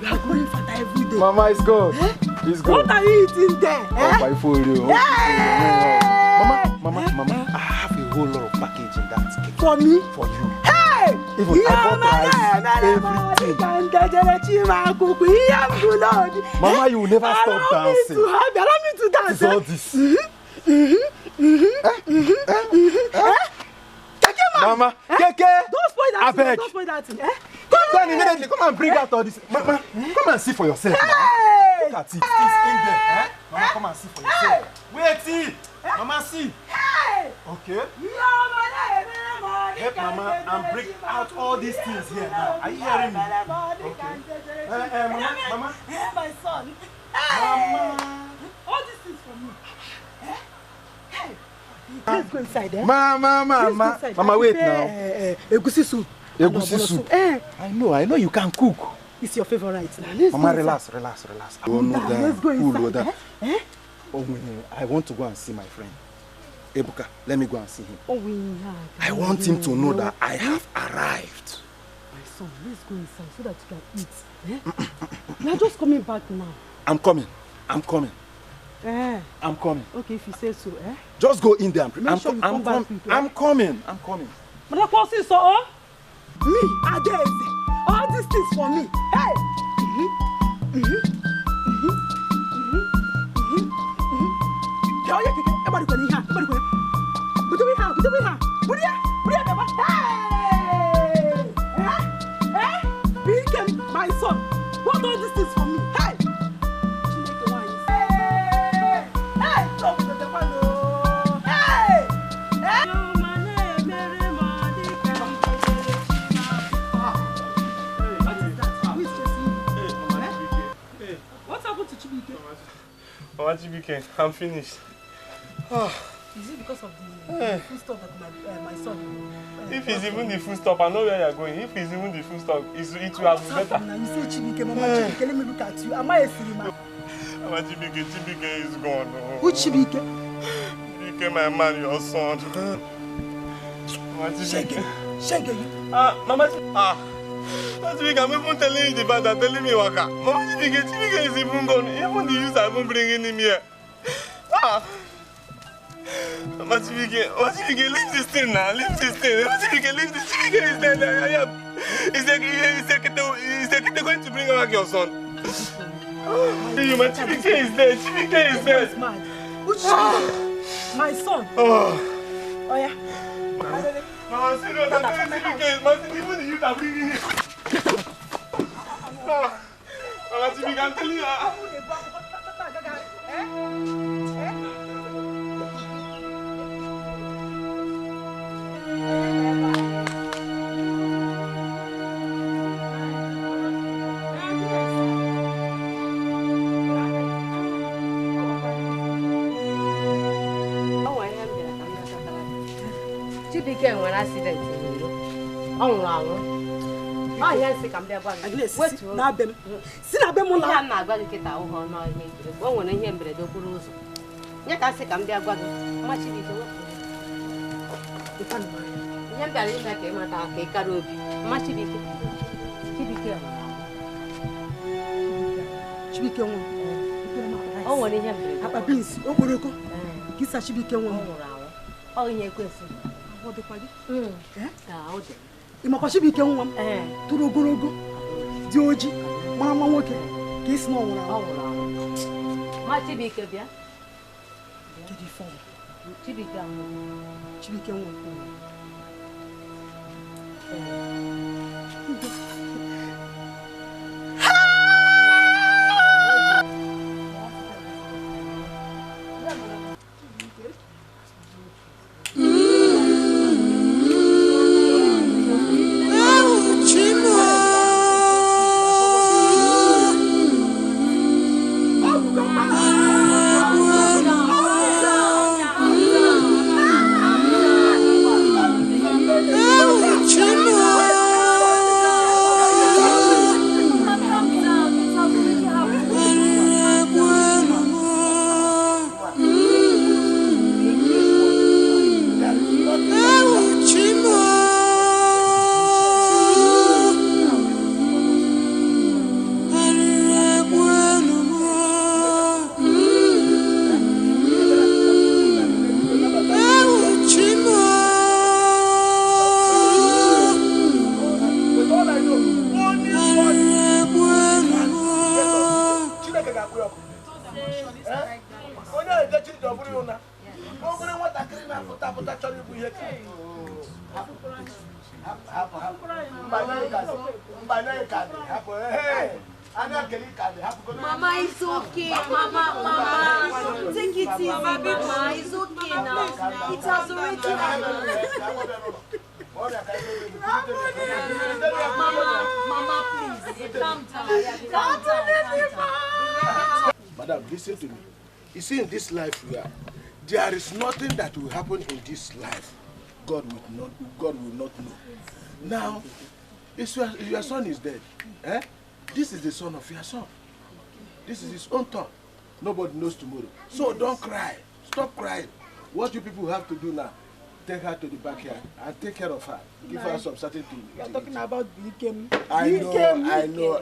You are growing fatter every day. Mama, it's good. It's good. What are you eating there? My food, you. Mama, I have a whole lot of package in that cake. For me? For you. Hey! Even I bought rice, everything. Mama, you will never stop dancing. Allow me to dance. It's all this. Mama, Keke! Don't spoil that thing. Don't spoil that thing. Come on, immediately. Come and bring out all this. Mama, come and see for yourself. Hey! Look at it. It's in there. Mama, come and see for yourself. Wait, Mama, see. Hey! Okay. Help Mama and bring out all these things here now. Are you hearing me? Okay. Mama. My son. Mama. All these things for me. Let's go inside, Mama, wait now. Egusi soup. Egusi soup. I know you can cook. It's your favorite now. Mama, relax. Let's go inside. I want to go and see my friend. Ebuka, let me go and see him. I want want him to know that I have arrived. My son, let's go inside so that you can eat. You're just coming back now. I'm coming. I'm coming. Okay, if you say so, Just go in there. Make sure you come back quick, I'm coming. But of course, so, me, Adeze, all these things for me. Hey! Everybody go in here. Hey! My son, what all these things for me? Hey! Mama Chibike, I'm finished. Is it because of the food stuff that my son? If it's even the food stop, I know where you're going. If it's even the food stop, it will have been better. Now you say Chibike, Mama Chibike, let me look at you. Am I a cinema? Mama Chibike is gone. Who Chibike? Chibike, my man, your son. Mama Chibike. Shake you. Mama Chibike, I'm even telling you the bad and telling me waka. Mama Chibike is even gone. Even the use I'm even bringing him here. Mama Chibike, leave this thing now. Leave this thing. Mama Chibike, leave this. Chibike is there. Is there going to bring back your son? Mama Chibike is there. Chibike is there. Which Chibike? My son. Oh yeah. Mama, serious, I'm telling Chibike. Mama, even the youth are bringing him. Mama Chibike, I'm telling you. Chibike nwere accident n'iro. Ọ nwụrụ anwụ. Ọ ihe nsị ka m bịa gwa gị. Wetu na be m. Si na be m la. Ya na-agwa gị kịta ụhọ n'ọhịa ikiri. O nwere ihe mberede okporo ụzọ. Nye ka nsị ka m bịa gwa gị. Mma Chibike wepụ. Ihe m bịara ime ka ị mata ka ị kara obi. Mma Chibike. Chibike nwụrụ anwụ. Chibike nwụrụ. O nwere ihe mberede. Akpa beans, okporoko. Kisa Chibike nwụrụ. Ọ nwụrụ anwụ. Ọ ihe ekwesị. Ọ dịkwa gị? Ọ dị. Ị makwa Chibike nwa m? Tụrụ ogologo, dị oji, mara mma nwoke, ka isi na ọ nwụrụ anwụ. Ma Chibike bịa. Kedu ife ọ bụ? Chibike anwụ. Chibike nwa. Mama, it's okay. Mama. Take it easy, Mama. It's okay now. It has already happened. Mama, please. Calm down. Madam, listen to me. You see, in this life we are, there is nothing that will happen in this life God will not know. Now, your son is dead. Eh? This is the son of your son. This is his own turn. Nobody knows tomorrow. So don't cry. Stop crying. What you people have to do now, take her to the backyard and take care of her. Give her some certain things. You're talking about Dikeh. I know.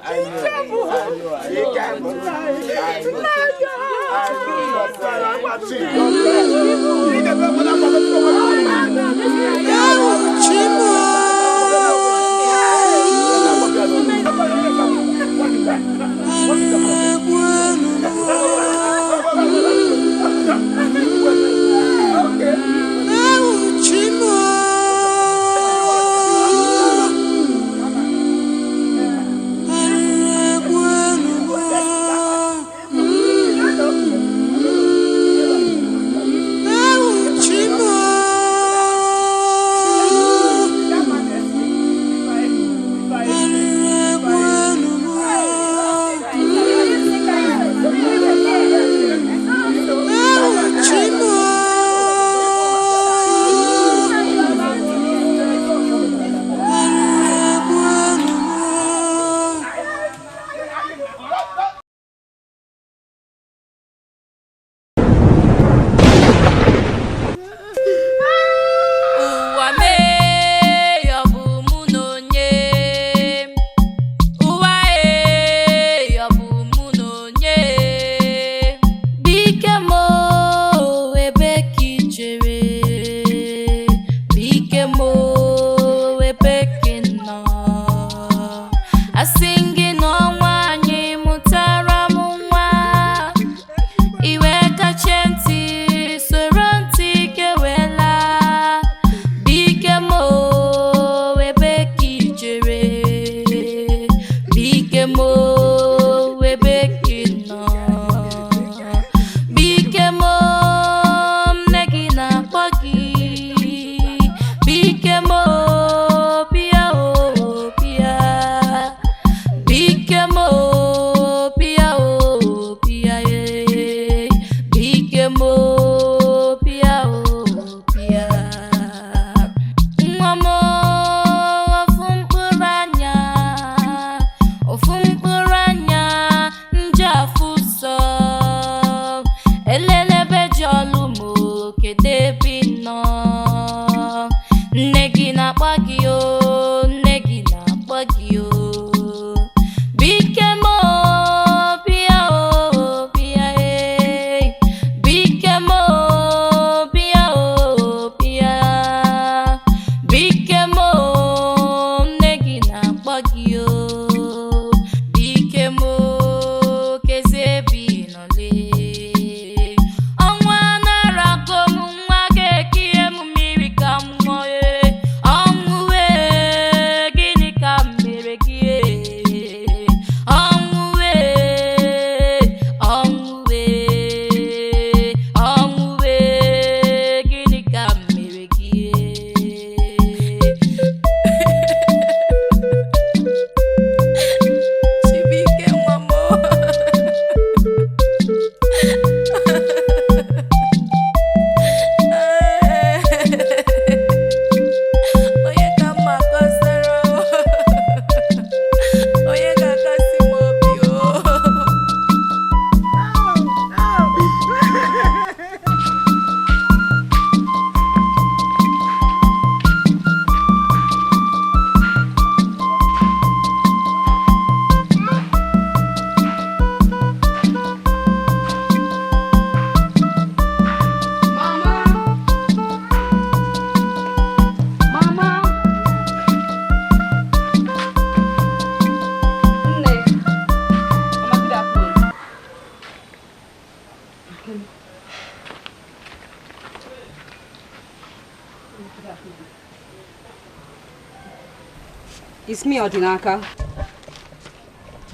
me, Odinaka.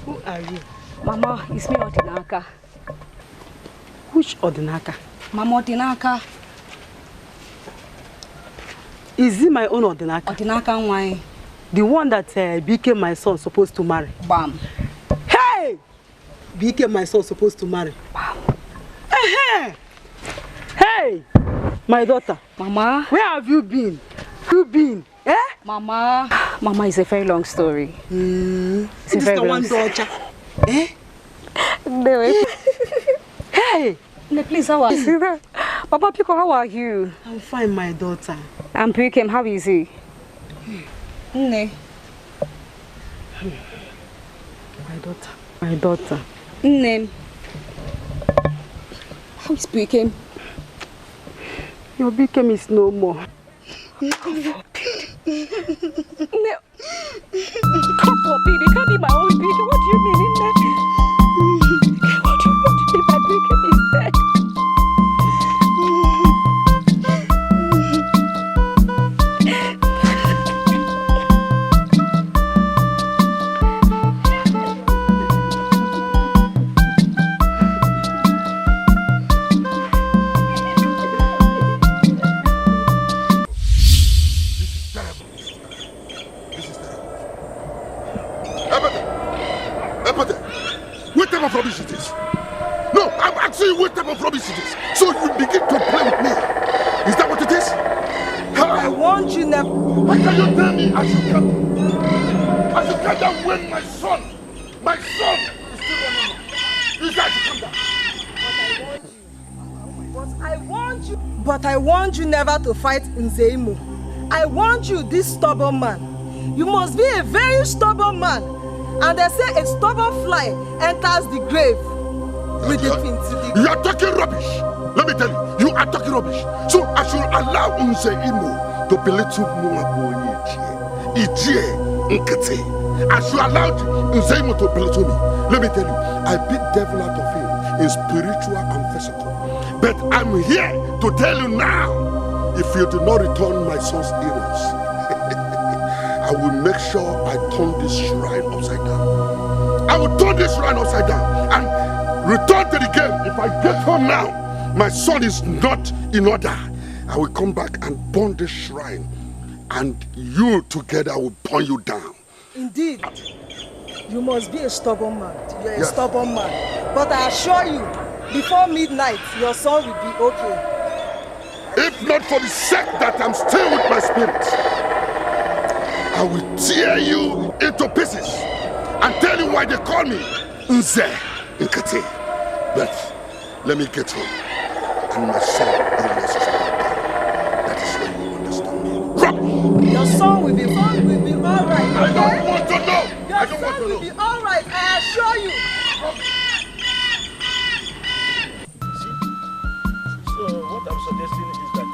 Who are you? Mama, it's me, Odinaka. Which Odinaka? Mama, Odinaka. Is it my own Odinaka? Odinaka, why? The one that became my son supposed to marry. Bam. Hey! Became my son supposed to marry. Bam. Hey! Hey! My daughter. Mama. Where have you been? You been? Eh? Mama. Mama, it's a very long story. It's a very long story. Eh? No. Hey! No, please, how are you? Papa Pico, how are you? I'm fine, my daughter. And Pikem, how is he? My daughter. My daughter. Name. How is Pikem? Your Pikem is no more. God forbid. No. God forbid. It can't be my own Pikem. What do you mean in there? What do you mean by Pikem is dead? What rubbish it is? No, I'm asking you what type of rubbish it is. So you begin to play with me. Is that what it is? I want you never. Why can you tell me I should come? I should come down when my son is still running. You guys should come down. But I want you never to fight Nzeimo. I want you, this stubborn man. You must be a very stubborn man. And they say a stubborn fly enters the grave with the fin. You are talking rubbish. Let me tell you, you are talking rubbish. So I should allow Nzeimo to belittle Muaboye. I should allow Nzeimo to belittle me. Let me tell you, I beat devil out of him in spiritual and physical. But I'm here to tell you now, if you do not return my son's earrings, I will make sure I turn this shrine upside down. I will turn this shrine upside down and return to the game. If I get home now, my son is not in order. I will come back and burn this shrine, and you together will burn you down. Indeed, you must be a stubborn man. You're a stubborn man. But I assure you, before midnight, your son will be okay. If not for the sake that I'm still with my spirit, I will tear you into pieces and tell you why they call me Nze Nkate. But let me get home and my son illness is not there. That is when you understand me. Rubbish! Your son will be alright. Okay? I don't want to know. Your son will be alright. I assure you. So what I'm suggesting is that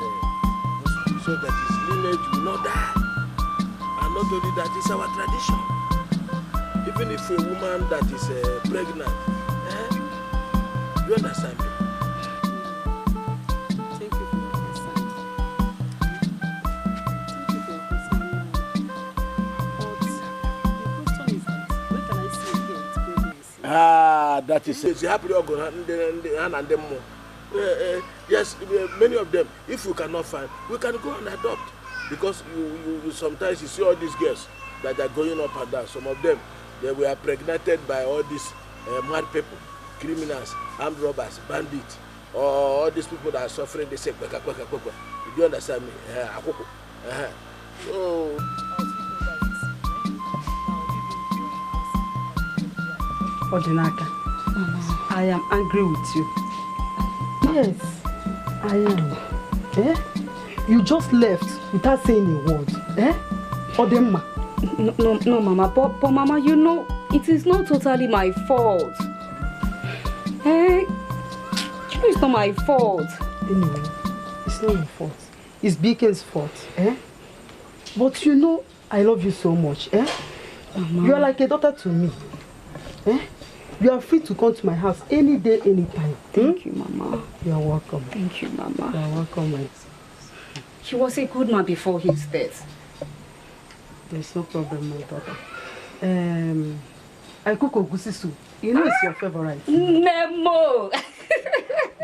so that his lineage will not die. Not only that, it's our tradition. Even if a woman that is pregnant, you understand me? Thank you for your concern. Thank you for your concern. But the question is that, when can I see again to pregnancy? Ah, that is it. Yes, many of them, if we cannot find, we can go and adopt. Because you sometimes you see all these girls that are going up and down. Some of them, they were impregnated by all these mad people, criminals, armed robbers, bandits, or all these people that are suffering. They say, "Kweka, kweka, kweka." Do you understand me? So. Odinaka, I am angry with you. Yes, I am. Eh? You just left without saying a word. Eh? Odemma. No, Mama. But Mama, you know, it is not totally my fault. Hey, it's not my fault. Anyway, it's not your fault. It's Beacon's fault. Eh? But you know, I love you so much. Eh? Mama. You are like a daughter to me. Eh? You are free to come to my house any day, anytime. Thank you, Mama. You are welcome. Thank you, Mama. You are welcome, my. He was a good man before his death. There's no problem, my daughter. I cook ogusi soup. You know it's your favorite. Nemo!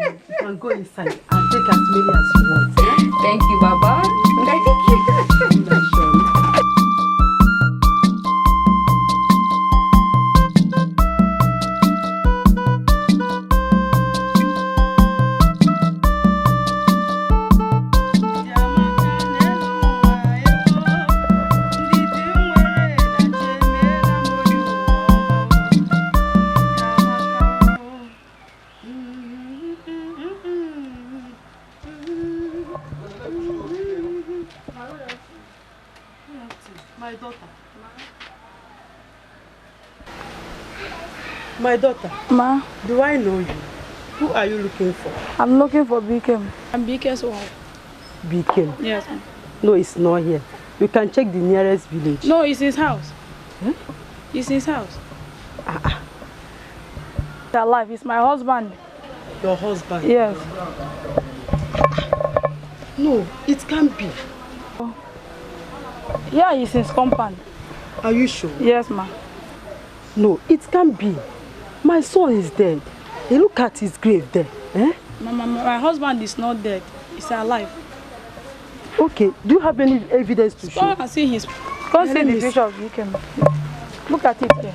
You can go inside and take as many as you want. Yeah? Thank you, Baba. Thank you. My daughter. Ma. Do I know you? Who are you looking for? I'm looking for Bikem. I'm Bikem's wife. Bikem? Yes, ma'am. No, it's not here. You can check the nearest village. No, it's his house. Huh? It's his house. He's alive. He's my husband. Your husband? Yes. No, it can't be. Oh. Yeah, he's his compound. Are you sure? Yes, ma'am. No, it can't be. My son is dead. Hey, look at his grave there. Eh? Mama, my husband is not dead. He's alive. Okay, do you have any evidence to show? Come and see his... Come see the picture of Bikem. Look at it here.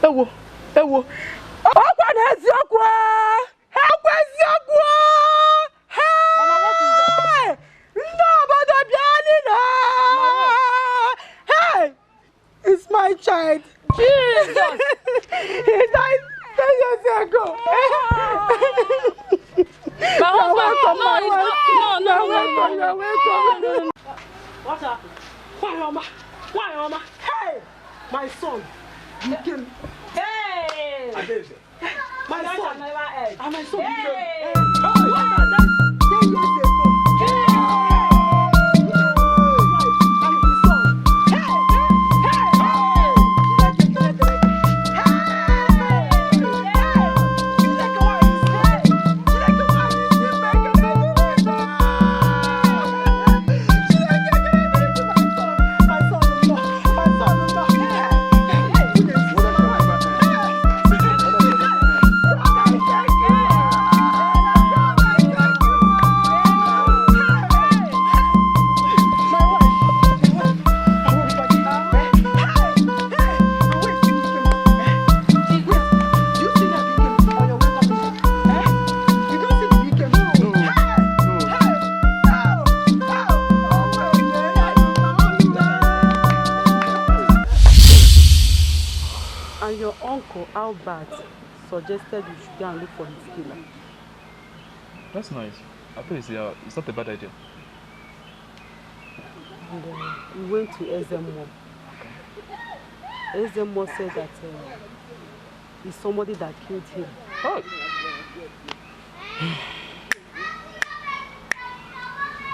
Ewo, ewo. It's my child. Jesus! He died 10 years ago. My husband, no. You're welcome. What happened? Why, Mama? Hey! My son. You came. Hey! My son. And my son. Hey! What are that? 10 years ago. Albert suggested you should go and look for his killer. That's nice. I think it's not a bad idea. And we went to Ezemo. Ezemo said that it's somebody that killed him. Oh.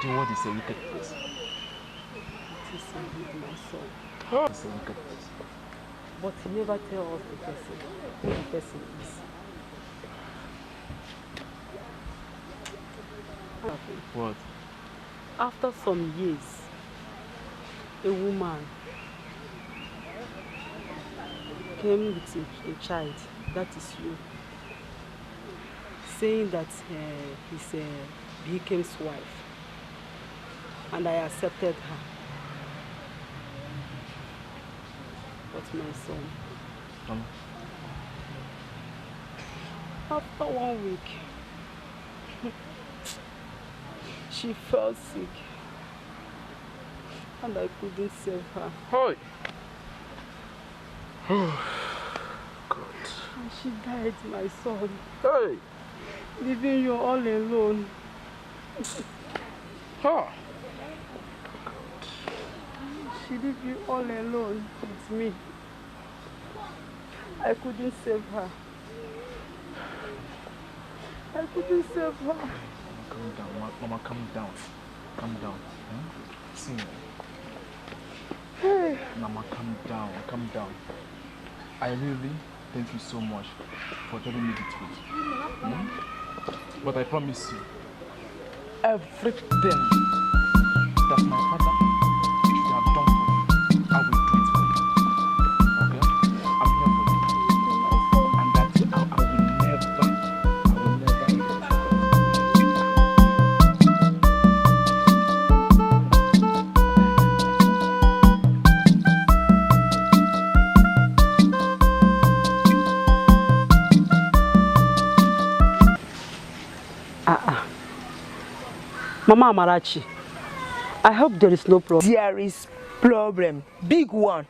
The world is a wicked place. It is indeed, my son. It's a wicked place. But he never tells us the person, who the person is. What? After some years, a woman came with a child, that is you, saying that he's Bikem's wife, and I accepted her. But my son, after 1 week, she fell sick, and I couldn't save her. Hi. Oh, God. And she died, my son. Hey. Leaving you all alone. Huh. She left you all alone with me. I couldn't save her. I couldn't save her. Calm down, Mama, calm down. Calm down. See me. Hey. Mama, calm down, calm down. I really thank you so much for telling me the truth. But I promise you, everything that my father should have done for you, Mama Amarachi, I hope there is no problem. There is problem, big one.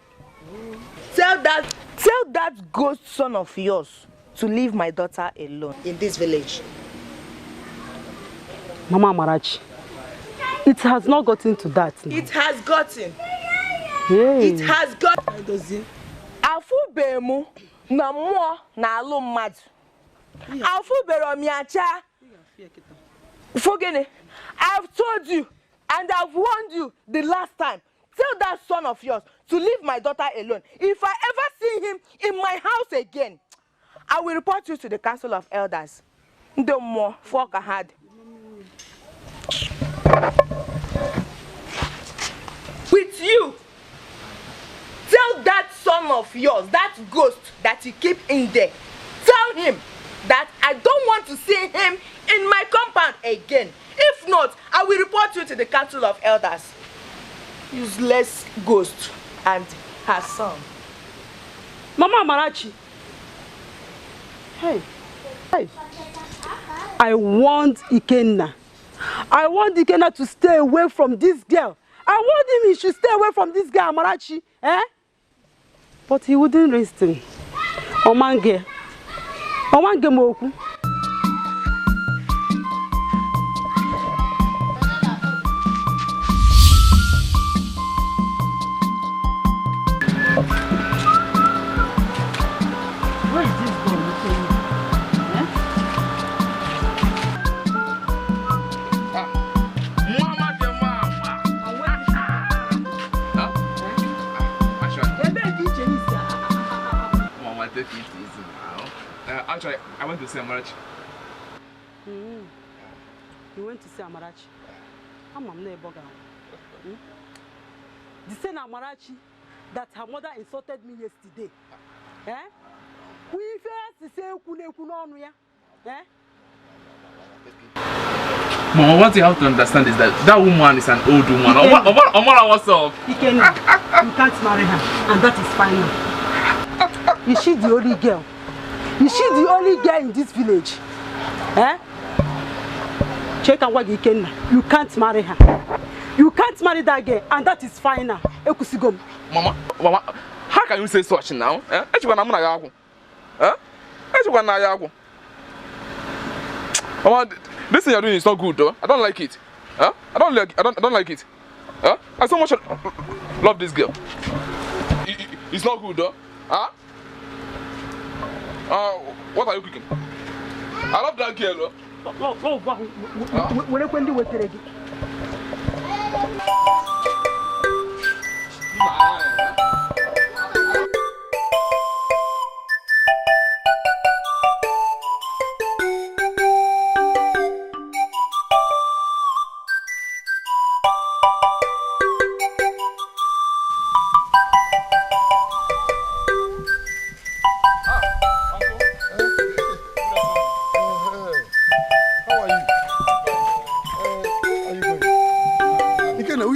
Tell that ghost son of yours to leave my daughter alone in this village. Mama Amarachi, it has not gotten to that now. It has gotten. Hey. It has gotten. Afu bemu na mo na alu mmadu. Afu bero miacha. Forget it. I've told you and I've warned you the last time. Tell that son of yours to leave my daughter alone. If I ever see him in my house again, I will report you to the Council of Elders. No more. Fuck ahead. With you, tell that son of yours, that ghost that you keep in there, tell him that I don't want to see him in my compound again. If not, I will report you to the Council of Elders. Useless ghost and her son. Mama Amarachi. Hey. I want Ikenna. I want Ikenna to stay away from this girl. I want him, he should stay away from this girl, Amarachi. But he wouldn't listen. Omange moku. Where is this going? Take it easy now. Actually, I went to see Amarachi. You went to see Amarachi? I'm not a bugger. The same Amarachi that her mother insulted me yesterday. We first say Mama, what you have to understand is that woman is an old woman. What's up? You can't marry her, and that is fine. Is she the only girl? Is she the only girl in this village? Check out what you can. You can't marry her. You can't marry that girl, and that is fine now. Mama, how can you say such now? Mama, this thing you're doing is not good, though. I don't like it. I don't like it. I so much love this girl. It's not good, though. What are you cooking? I love that girl.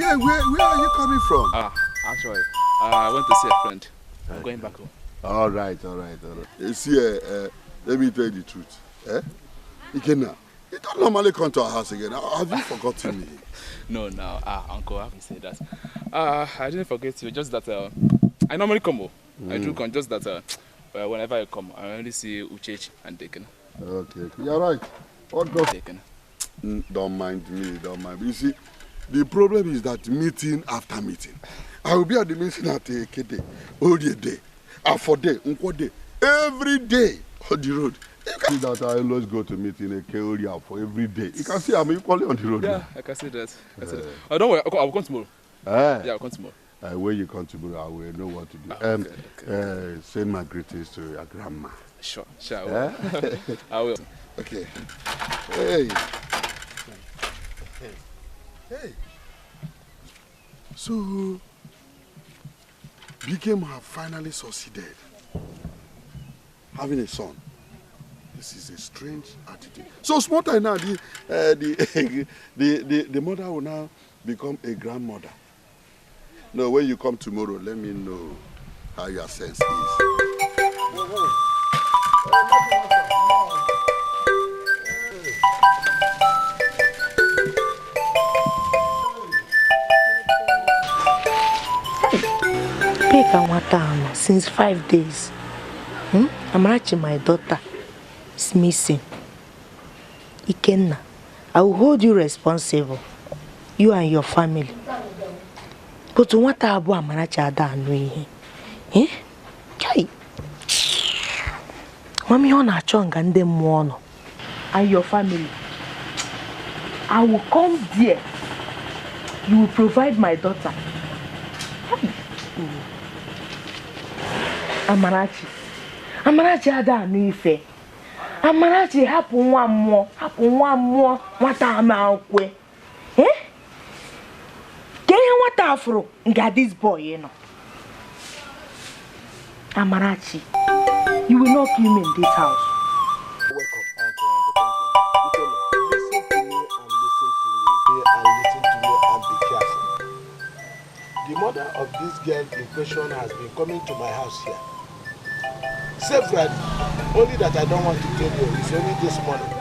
Where are you coming from? Actually, I went to see a friend. I'm going back home. All right. You see, let me tell you the truth. Ikenna, you don't normally come to our house again. Have you forgotten me? No, Uncle, I haven't said that. I didn't forget you. Just that I normally come. I do come. Just that whenever I come, I only see Uchechi and Dikeh. Okay. You're right. What goes? Dikeh. Don't mind me. You see, the problem is that meeting after meeting. I will be at the meeting at Kede, all day, for day, every day on the road. You can see that I always go to meeting in Keoria for every day. You can see I'm equally on the road. Yeah, now. I can see that. Oh, don't worry, I will come tomorrow. Yeah, I will come tomorrow. When you come tomorrow, I will know what to do. Okay. Send my greetings to your grandma. Sure, I will. I will. Okay. Hey. So, Dikeh have finally succeeded having a son. This is a strange attitude. So small time now, the mother will now become a grandmother. No, when you come tomorrow, let me know how your sense is. Pick and water since 5 days. Amarachi, my daughter, is missing. Ikenna, I will hold you responsible. You and your family. But what about Amarachi Ada Anui? Eh? Kai. Mami ona chonga nde muono. And your family. I will come there. You will provide my daughter. Amarachi. Amarachi Ada Anui Ife. Amarachi happen one more. What am I okay? Eh? What afro? Got this boy, you know. Amarachi, you will not kill me in this house. Welcome, Uncle. Listen to me and be careful. The mother of this girl in question has been coming to my house here. Several, only that I don't want to tell you, it's only this morning.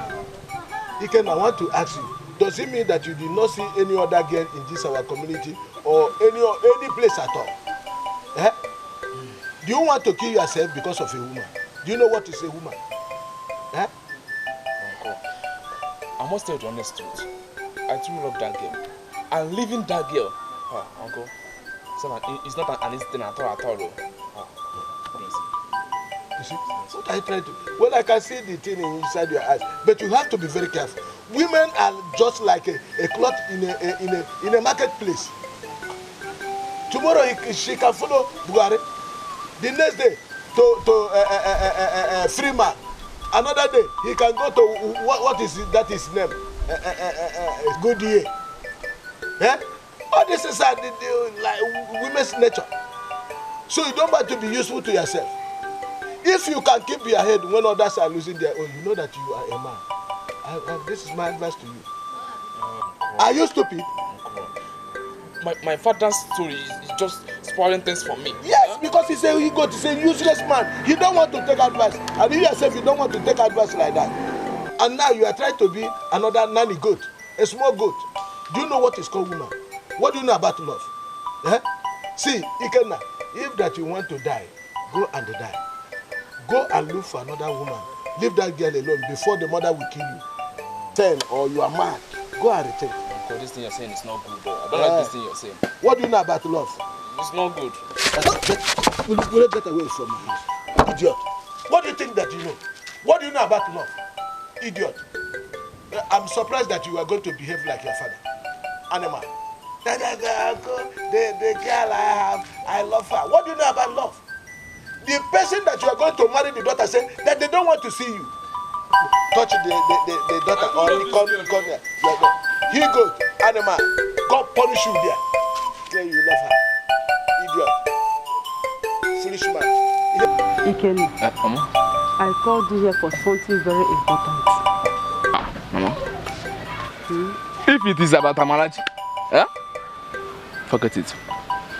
Iken, I want to ask you, does it mean that you did not see any other girl in this our community or any place at all? Eh? Do you want to kill yourself because of a woman? Do you know what is a woman? Eh? Uncle, I must tell you the honest truth. I truly love that girl. And leaving that girl, Uncle, it's not an easy thing at all. You see, what I try to. Well, I can see the thing inside your eyes, but you have to be very careful. Women are just like a cloth in a marketplace. Tomorrow she can follow Bugari. The next day to Freeman. Another day he can go to what is that his name? Good year. Eh? All this is like women's nature. So you don't want to be useful to yourself. If you can keep your head when others are losing their own, you know that you are a man. This is my advice to you. Are you stupid? My father's story is just spoiling things for me. Yes, because he's a useless man. He don't want to take advice. And you yourself, you don't want to take advice like that. And now you are trying to be another nanny goat, a small goat. Do you know what is called woman? What do you know about love? Eh? See, Ikenna, if that you want to die, go and die. Go and look for another woman. Leave that girl alone before the mother will kill you. 10 or you are mad. Go and return. Uncle, this thing you're saying is not good. I don't like this thing you're saying. What do you know about love? It's not good. Will you get away from my house? Idiot. What do you think that you know? What do you know about love? Idiot. I'm surprised that you are going to behave like your father. Animal. The girl I have, I love her. What do you know about love? The person that you are going to marry the daughter said that they don't want to see you. Touch the daughter or come there. Here you go, animal. God punish you there. Say you love her. Idiot. Foolish man. Ikeni, I called you here for something very important. Mama. If it is about Amarachi, forget it.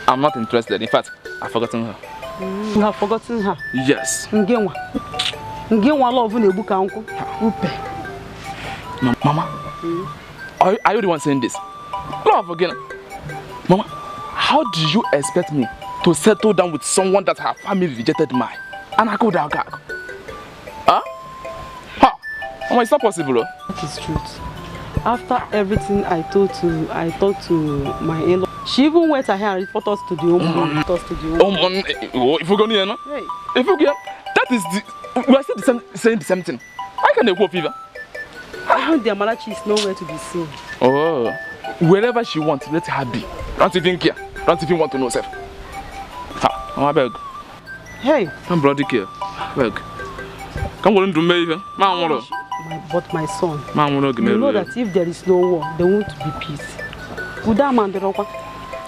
I'm not interested. In fact, I've forgotten her. You have forgotten her? Yes. Ngenwa love Nebuka uncle. No, Mama. Are you the one saying this? Love again. Mama, how do you expect me to settle down with someone that her family rejected mine? And I go down. Huh? Mama, it's not possible. That is truth. After everything I talked to my in-law. She even went ahead and reported us to the home. If we go near, no? If we get, that is the. We are still saying the same thing. Why can't they go fever? Even the Amarachi is nowhere to be seen. Oh, wherever she wants, let her be. Don't even care. Don't even want to know herself. I beg. Hey. Come, brother, care. Beg. Come on to me, But my son, you know that if there is no war, there won't be peace.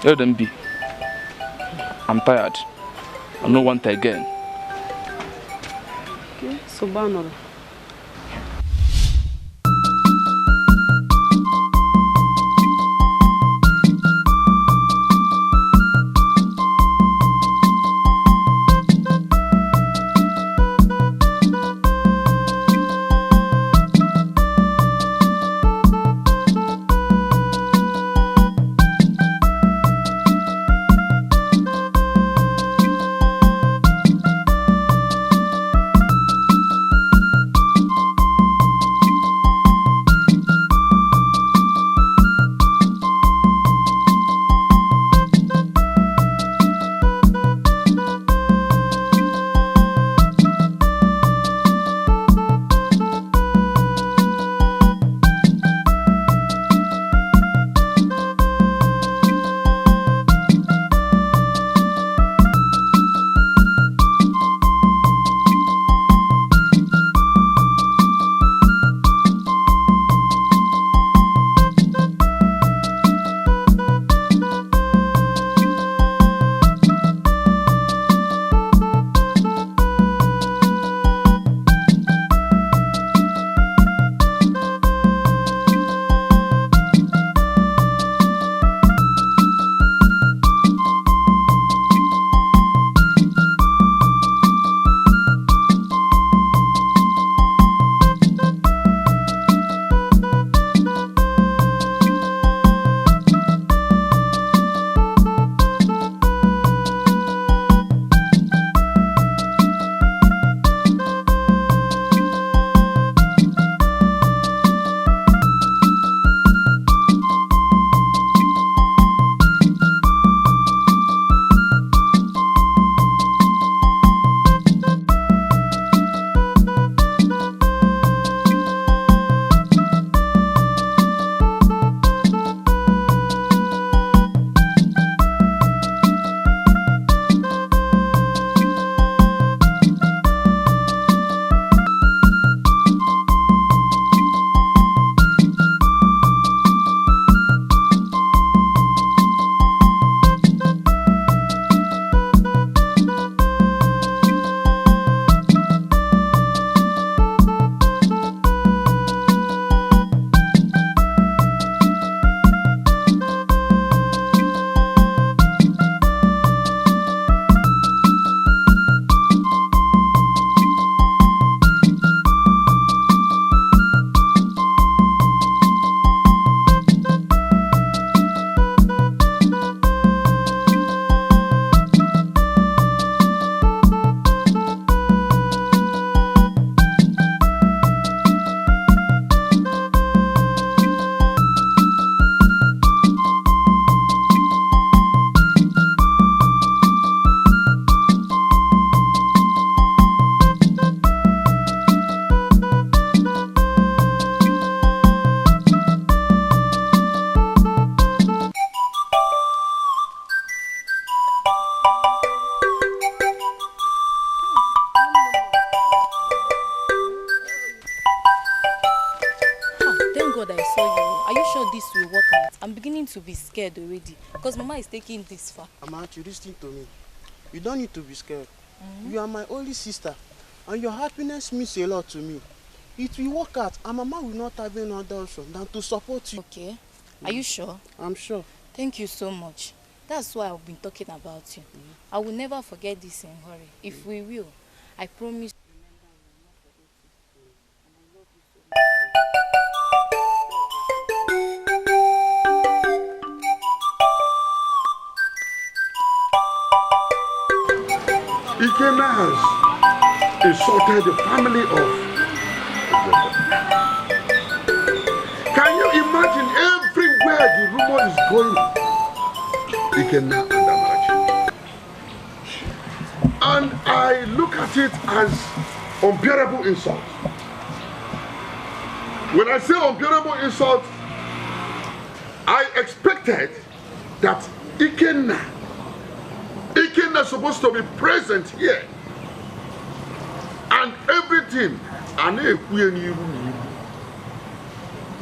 Let them be. I'm tired. I don't want again. Okay, so banner. this will work out. I'm beginning to be scared already because Mama is taking this far. Amarachi, listen to me. You don't need to be scared. You are my only sister, and your happiness means a lot to me. It will work out, and Mama will not have any other option than to support you. Okay. Are you sure? I'm sure. Thank you so much. That's why I've been talking about you. I will never forget this in a hurry. If we will, I promise. Ikenna has insulted the family of. Can you imagine everywhere the rumor is going? Ikenna and Amarachi. And I look at it as unbearable insult. When I say unbearable insult, I expected that Ikenna is supposed to be present here. And everything.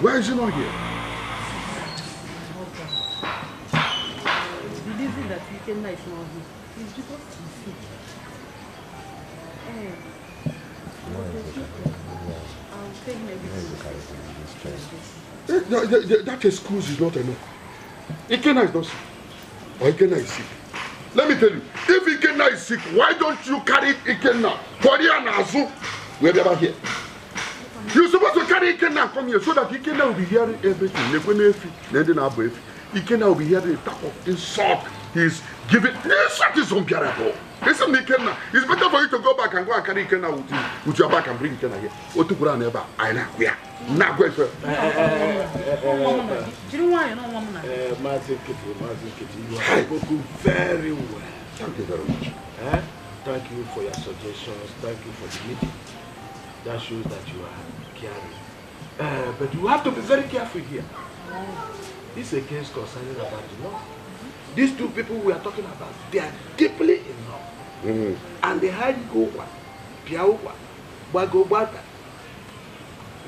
Why is he not here? The reason that Ikenna is not here is because he's sick. I'll tell him everything. That excuse is not enough. Ikenna is not sick. Or Ikenna is sick. Let me tell you, if Ikenna is sick, why don't you carry Ikenna? We're never here. You're supposed to carry Ikenna and come here so that Ikenna will be hearing everything. Ikenna will be hearing the type of insult he's giving. Insult is unbearable. Listen, Ikenna, it's better for you to go back and carry Ikenna with your back and bring Ikenna here. Or to put on your back. I know. Yeah. Now go ahead. Martin Kitty, you have spoken very well. Thank you very much. Thank you for your suggestions. Thank you for the meeting. That shows that you are caring. But you have to be very careful here. This is a case concerning about the law. These two people we are talking about, they are deeply in love. And they had Gowa, Piawa, Bagobata.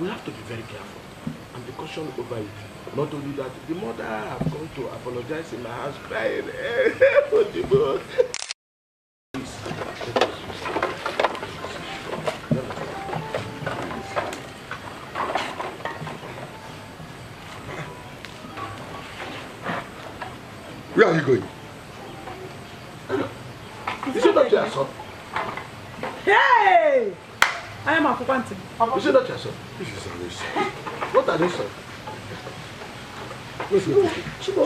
We have to be very careful and be cautious over it. Not only that, the mother have come to apologize in my house crying. Where are you going? Is it not your son? Hey! I am a Kupanti. Is it not your son? This is an issue. What are these sons?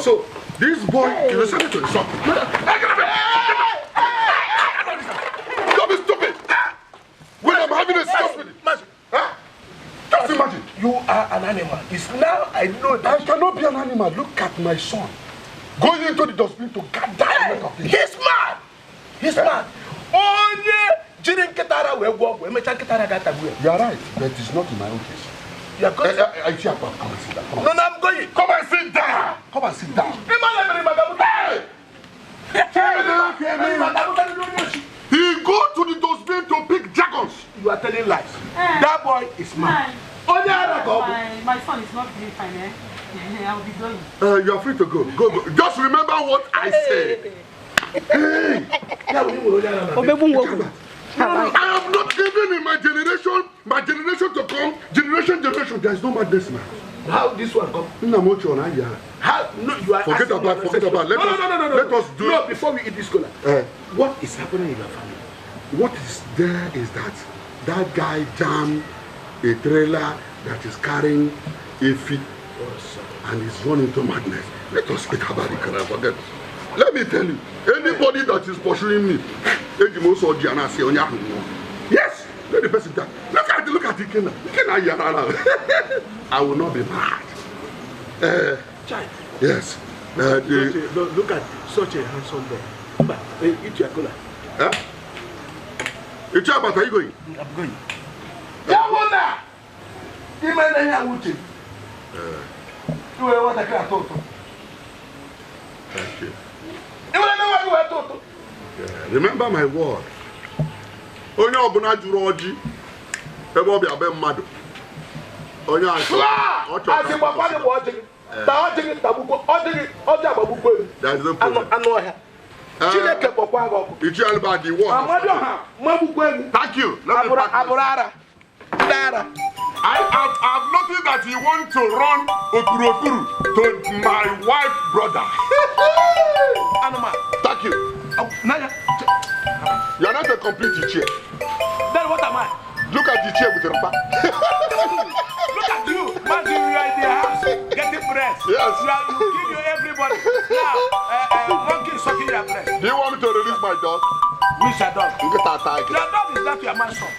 So, this boy is decided to insult me. Don't be stupid! When I'm having a discussion with him. Just imagine. You are an animal. It's now I know that. I cannot be an animal. Look at my son. Going into the dustbin to gather a lot of things. He's mad! He's mad! Only Jirin Ketara will walk. We make Ketara Gata. You are right, but it's not in my own case. You are going. Come and sit down. No, I'm going. Come and sit down. Come and sit down. He go to the dustbin to pick dragons. You are telling lies. That boy is mad. My son is not doing fine, eh? I'll be going. You are free to go. Go. Just remember what I said. Hey! I am not even in my generation to come. Generation, there is no madness now. How this one come? How? No, you are. Forget about. Let us do. No, before we eat this cola. What is happening in your family? What is there is that guy jammed a trailer that is carrying a feet and is running into madness. Let us speak about it. Can I forget? Let me tell you, anybody that is pursuing me, yes, let the person die. Look at Ikenna. I will not be mad. Child. Yes. Look at such a handsome boy. Eat your cola. Are you going? I'm going. Yawona! Imene ya wuti. You want to cry toto. Thank you. Toto. Remember my word. Onye obuna juru oji. Ebe obi abe mmadu. Onye asị. Asị gbakwa ni oji. There's no problem. Thank you. Let me pack I've noticed that you want to run Oturoturu to my wife's brother. Thank you. You are not a complete chair. Then what am I? Look at the chair with the rapper. Look at you, man, you are in the house getting breast. Yes. You give you everybody. Now, monkey sucking your breast. Do you want me to release my dog? Which your dog? You get that tiger. Your dog is not your man's son.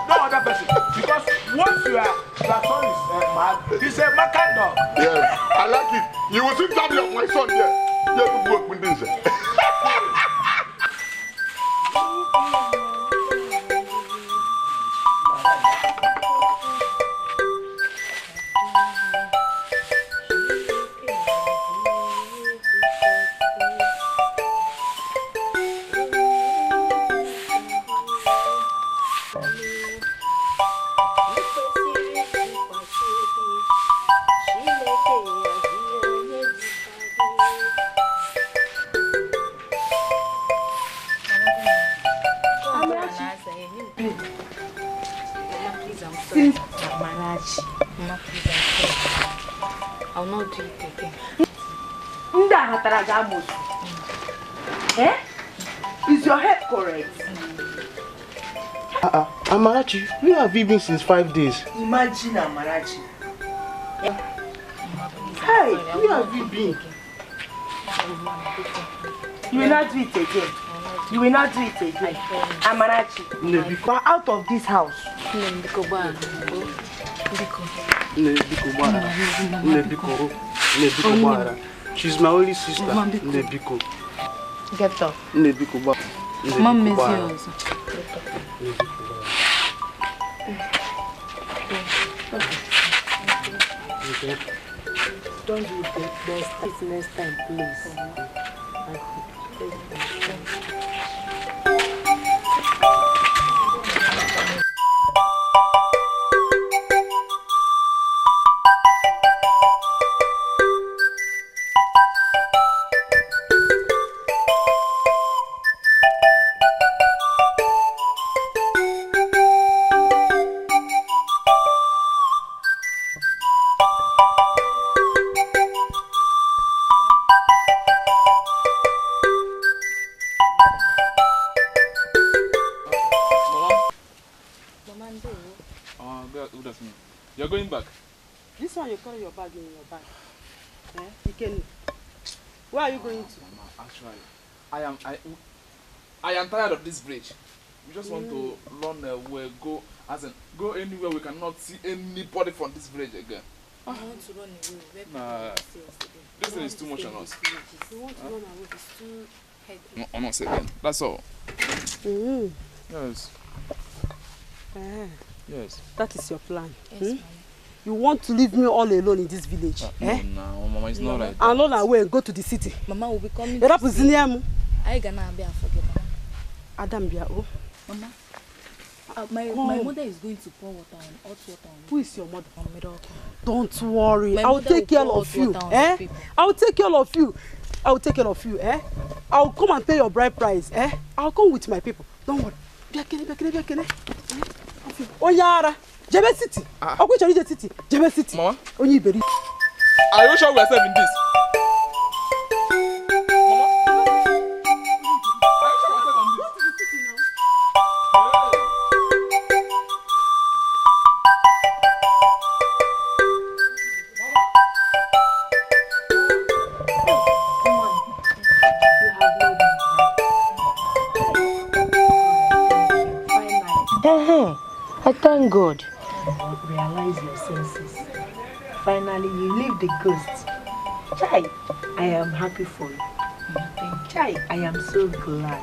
No other person. Because once your son is mad, he's a macan dog. Yes, I like it. You will see daddy of my son here. You have to work with this. I'll not do it again. Eh? Is your head correct? Amarachi, where have you been since 5 days? Imagine Amarachi. Hey, where have you been? You will not do it again. You will not do it again. Amarachi, you are out of this house. She's my only sister. Nebiko. Get up. Nebiko. Mom miss yours. Don't do this next time, please. You're going back? This one you carry your bag in your bag. You can. Where are you going to? Actually, I am tired of this bridge. We just want to run away, go anywhere we cannot see anybody from this bridge again. I want to run away. Nah, this thing is too much on us. We want to run away. It's too heavy. No, on us again. That's all. Yes. Yes. That is your plan. Yes, You want to leave me all alone in this village? No, Mama, it's not right. Alone away and go to the city. Mama will be coming. I gonna be forget. Adam Biao. Mama, my mother is going to pour water on hot water on. Who is your mother? Don't worry. I will take care of you. I will take care of you. I will take care of you. I will come and pay your bride price. I will come with my people. Don't worry. Oyara, Jebe City. Oku chori je city. Jebe City. Mama. Onyi beri. Are you sure we are safe in this? I thank God. Realize your senses. Finally, you leave the ghost. Chai, I am happy for you. Chai, I am so glad.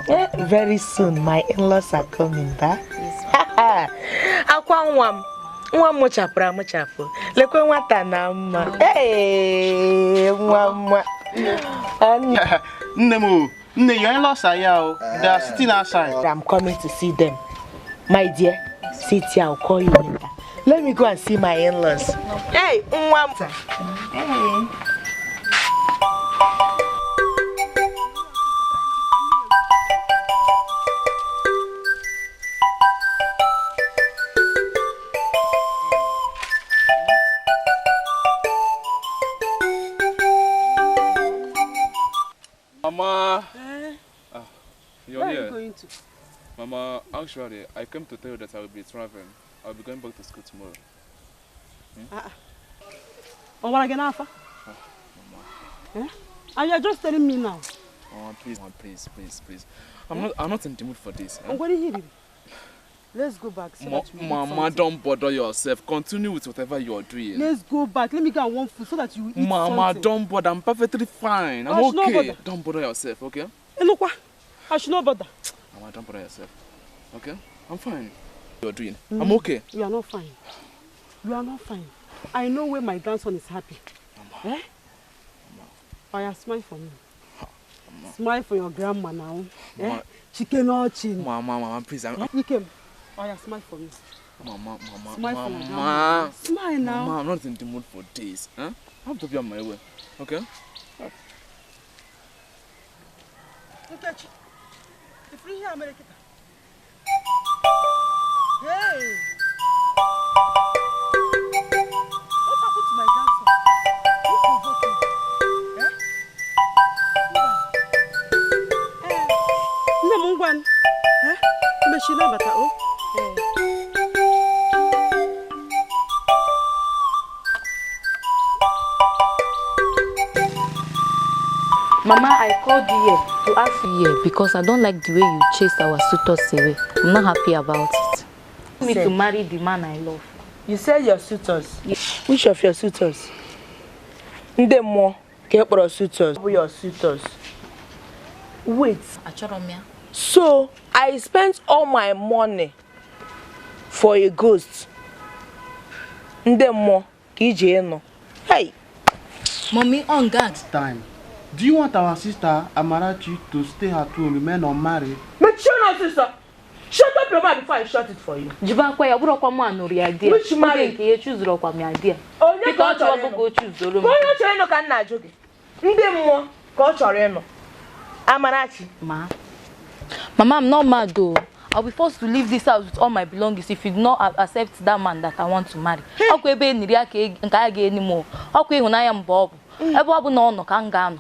Thank you. Very soon, my in-laws are coming back. Akwa nwa mochapra mochapo. Lekwe nwata na mma. Hey, mama. Nemo. Your in-laws are here. They are sitting outside. I'm coming to see them. My dear, sit here, I'll call you later. Let me go and see my in-laws. Hey, Mwamta. Hey. Mama. You're Where here. are you going to? Mama, actually, I came to tell you that I will be traveling. I'll be going back to school tomorrow. Oh, what again, Alpha? And you're just telling me now. Oh, please, please. I'm not in the mood for this. Oh, what are you doing? Let's go back. So Mama, don't bother yourself. Continue with whatever you're doing. Let's go back. Let me get one food so that you eat Mama, something. don't bother. I'm perfectly fine. I'm okay. Don't bother yourself, okay? Hey, look what? I should not bother. Mama, don't bother yourself. Okay? I'm fine. You're doing. I'm okay. You are not fine. You are not fine. I know where my grandson is happy. Mama. Eh? Mama. Smile for me. Mama. Smile for your grandma now. Mama. Eh? Chicken or chin. Mama, please. You came. Smile for me. Mama. Smile for your grandma. Smile now. Mama, I'm not in the mood for this. Huh? I have to be on my way. Okay? Okay, the free here, America. Hey! What happened to my grandson? Who provoked him? Mungwan. Meshina bata oh. Mama, I called you here to ask you here because I don't like the way you chased our suitors away. I'm not happy about it. You need to marry the man I love. You said your suitors? Yes. Which of your suitors? Ndemo, Kepro suitors. Who are your suitors? Wait. Achoromia. So, I spent all my money for a ghost. Ndemo, Kijeno. Hey! Mommy, on guard. Time. Do you want our sister Amarachi to stay at home, remain unmarried? Mature sister! Shut up your mouth before I shut it for you. Jiba kwa buro kwa mwa nuri idea. Which married? Nke ye choose ro kwa mi idea. Onye ka cho wa go choose dolo. Onye chọrọ ịnụ ka nna ajụ gị. Ndị mmụọ ka ọ chọrọ ịnụ. Amarachi. Mama, I'm not mad though. I'll be forced to leave this house with all my belongings if you do not accept that man that I want to marry. Okwe ebe niri aka nke a ga anymore. Okwe ihunanya mbo. Ebe obu na ono ka nga ano.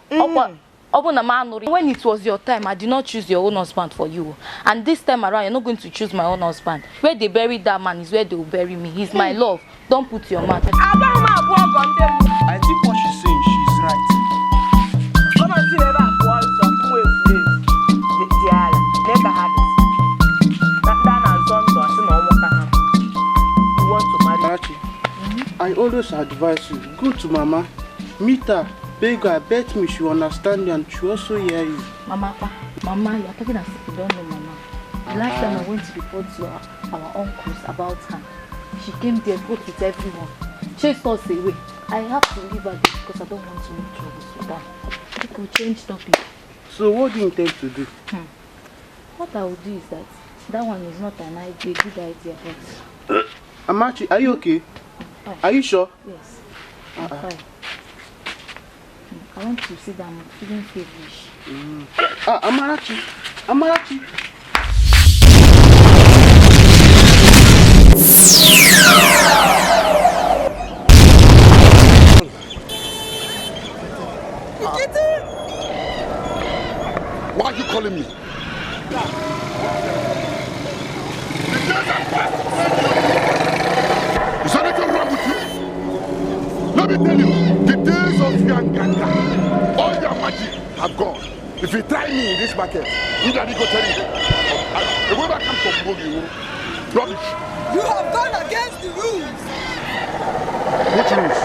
Obu na ma anuri. When it was your time, I did not choose your own husband for you. And this time around, you're not going to choose my own husband. Where they buried that man is where they will bury me. He's my love. Don't put your mouth. I think what she's saying, she's right. Come and see never was some way flame. The ala. Never had it. That has done to us in Omoka. You want to marry? Amarachi, I always advise you, go to Mama, meet her, beg her, bet me she will understand you and she also hear you. Mama, you're talking as if you don't know Mama. The last time I went to report to our uncles about her, she came there, fought with everyone, chased us away. I have to leave her there because I don't want to make trouble with her. I think we'll change topic. So what do you intend to do? What I will do is that one is not an idea, good idea. But Amarachi, are you okay? Are you sure? Yes, I'm fine. I want to sit down. I'm feeling feverish. Amarachi. Why are you calling me? Is anything wrong with you? Let me tell you, the days of Yanganga, all your magic have gone. If you try me in this market, you daddy go tell you. The way I come from Bogi, rubbish. You have gone against the rules. Which rules?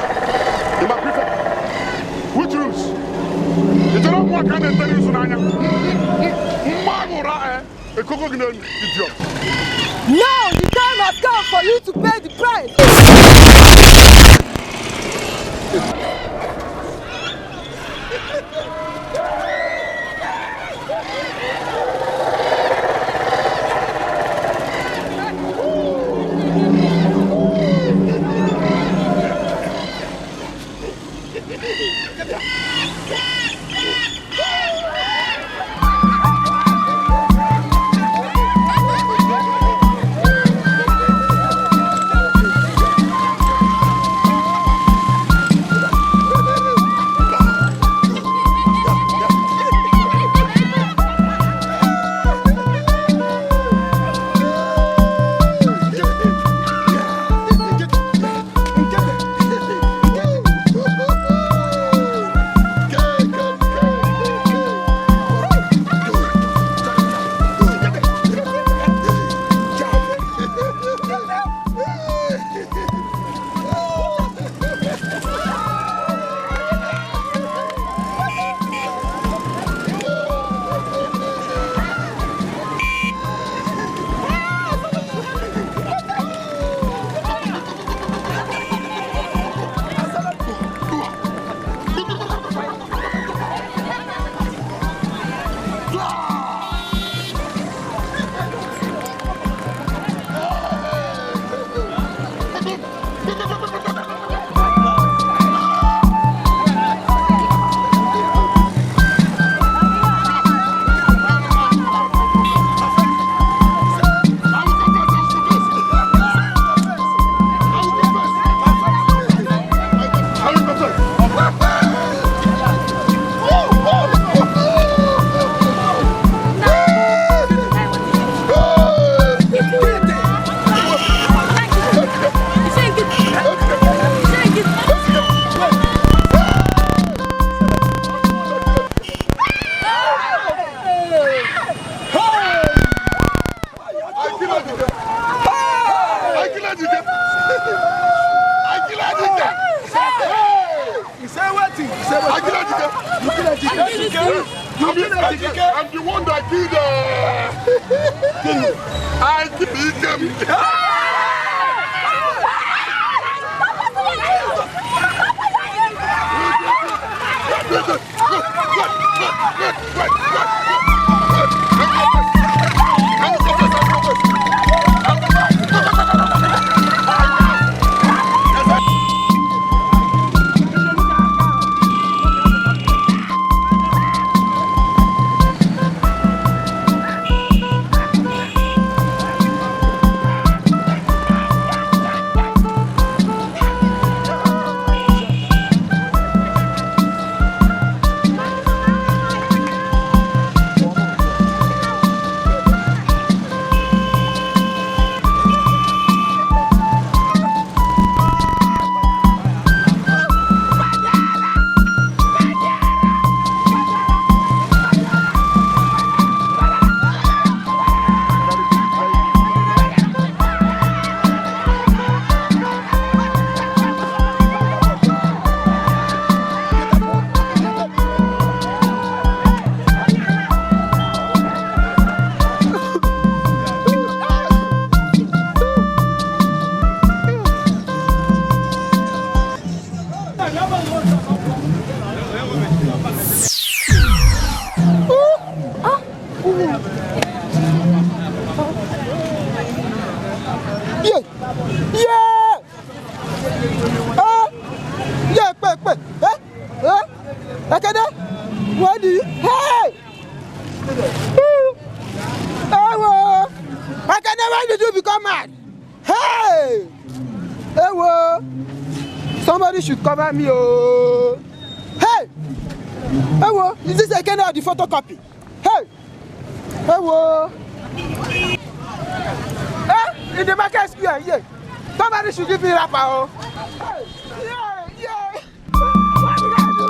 In my prefect. Which rules? You don't want to tell you, Sunanya. Idiot. Now the time has come for you to pay the price. I'm the one that killed her. I killed him. Should cover me, oh. Hey! Hey, wo, is this again the photocopy? Hey! Hey, wo. Hey, in the market square, yeah. Somebody should give me a rapper, oh. Hey! Yeah, yeah. What did I do?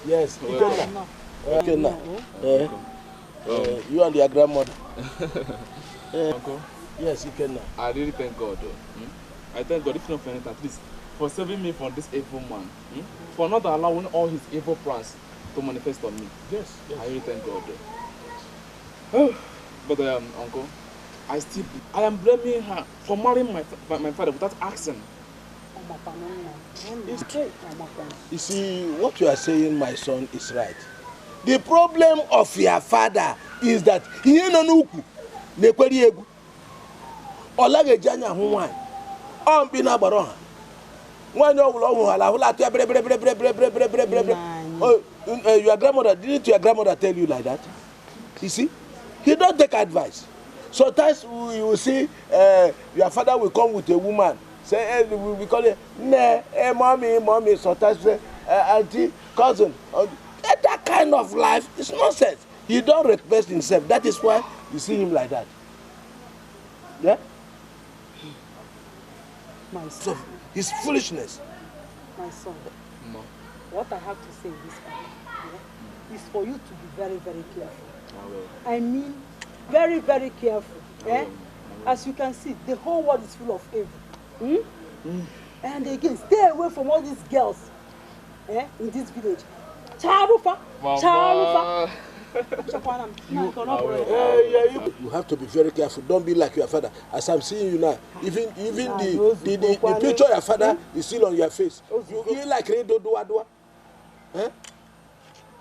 Yes, okay, now. You and your grandmother. Uncle? Yes, you can now. I really thank God. I thank God, if not for anything, at least for saving me from this evil man. For not allowing all his evil plans to manifest on me. Yes, yes. I really thank God. But Uncle, I am blaming her for marrying my father without asking. You see, what you are saying, my son, is right. The problem of your father is that he ain't no nuku. Nekweri egu. Olage janya huwan. Bina baroha. Wanyo ulo hala hula tu bre. Oh, your grandmother, didn't your grandmother tell you like that? You see, he don't take advice. Sometimes you will see your father will come with a woman. Say, we call it, nah, mommy, sometimes say, auntie, cousin. That kind of life is nonsense. He don't respect himself. That is why you see him like that. Yeah? My son. So, his foolishness. My son. No. What I have to say this is for you to be very, very careful. I mean, very, very careful. As you can see, the whole world is full of evil. And again, stay away from all these girls in this village. Charufa. You have to be very careful. Don't be like your father. As I'm seeing you now, even the picture of your father is still on your face. You like Redo Dua.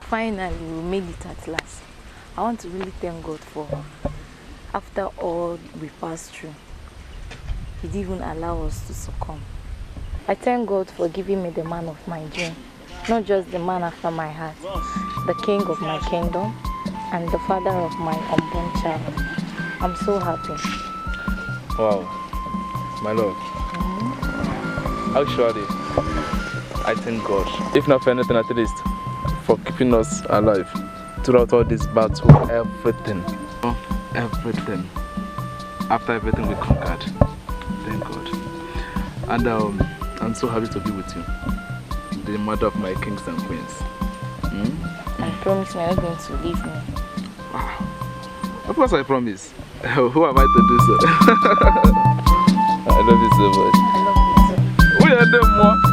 Finally, we made it at last. I want to really thank God for, after all we passed through, He didn't even allow us to succumb. I thank God for giving me the man of my dream, not just the man after my heart, the king of my kingdom, and the father of my unborn child. I'm so happy. Wow, my Lord. Actually, I thank God. If not for anything, at least for keeping us alive. throughout all this battle, everything. After everything we conquered. Thank God. And I'm so happy to be with you. The mother of my kings and queens. I promise you're not going to leave me. Wow. Of course I promise. Who am I to do so? I love you so much. I love you too. We are the more.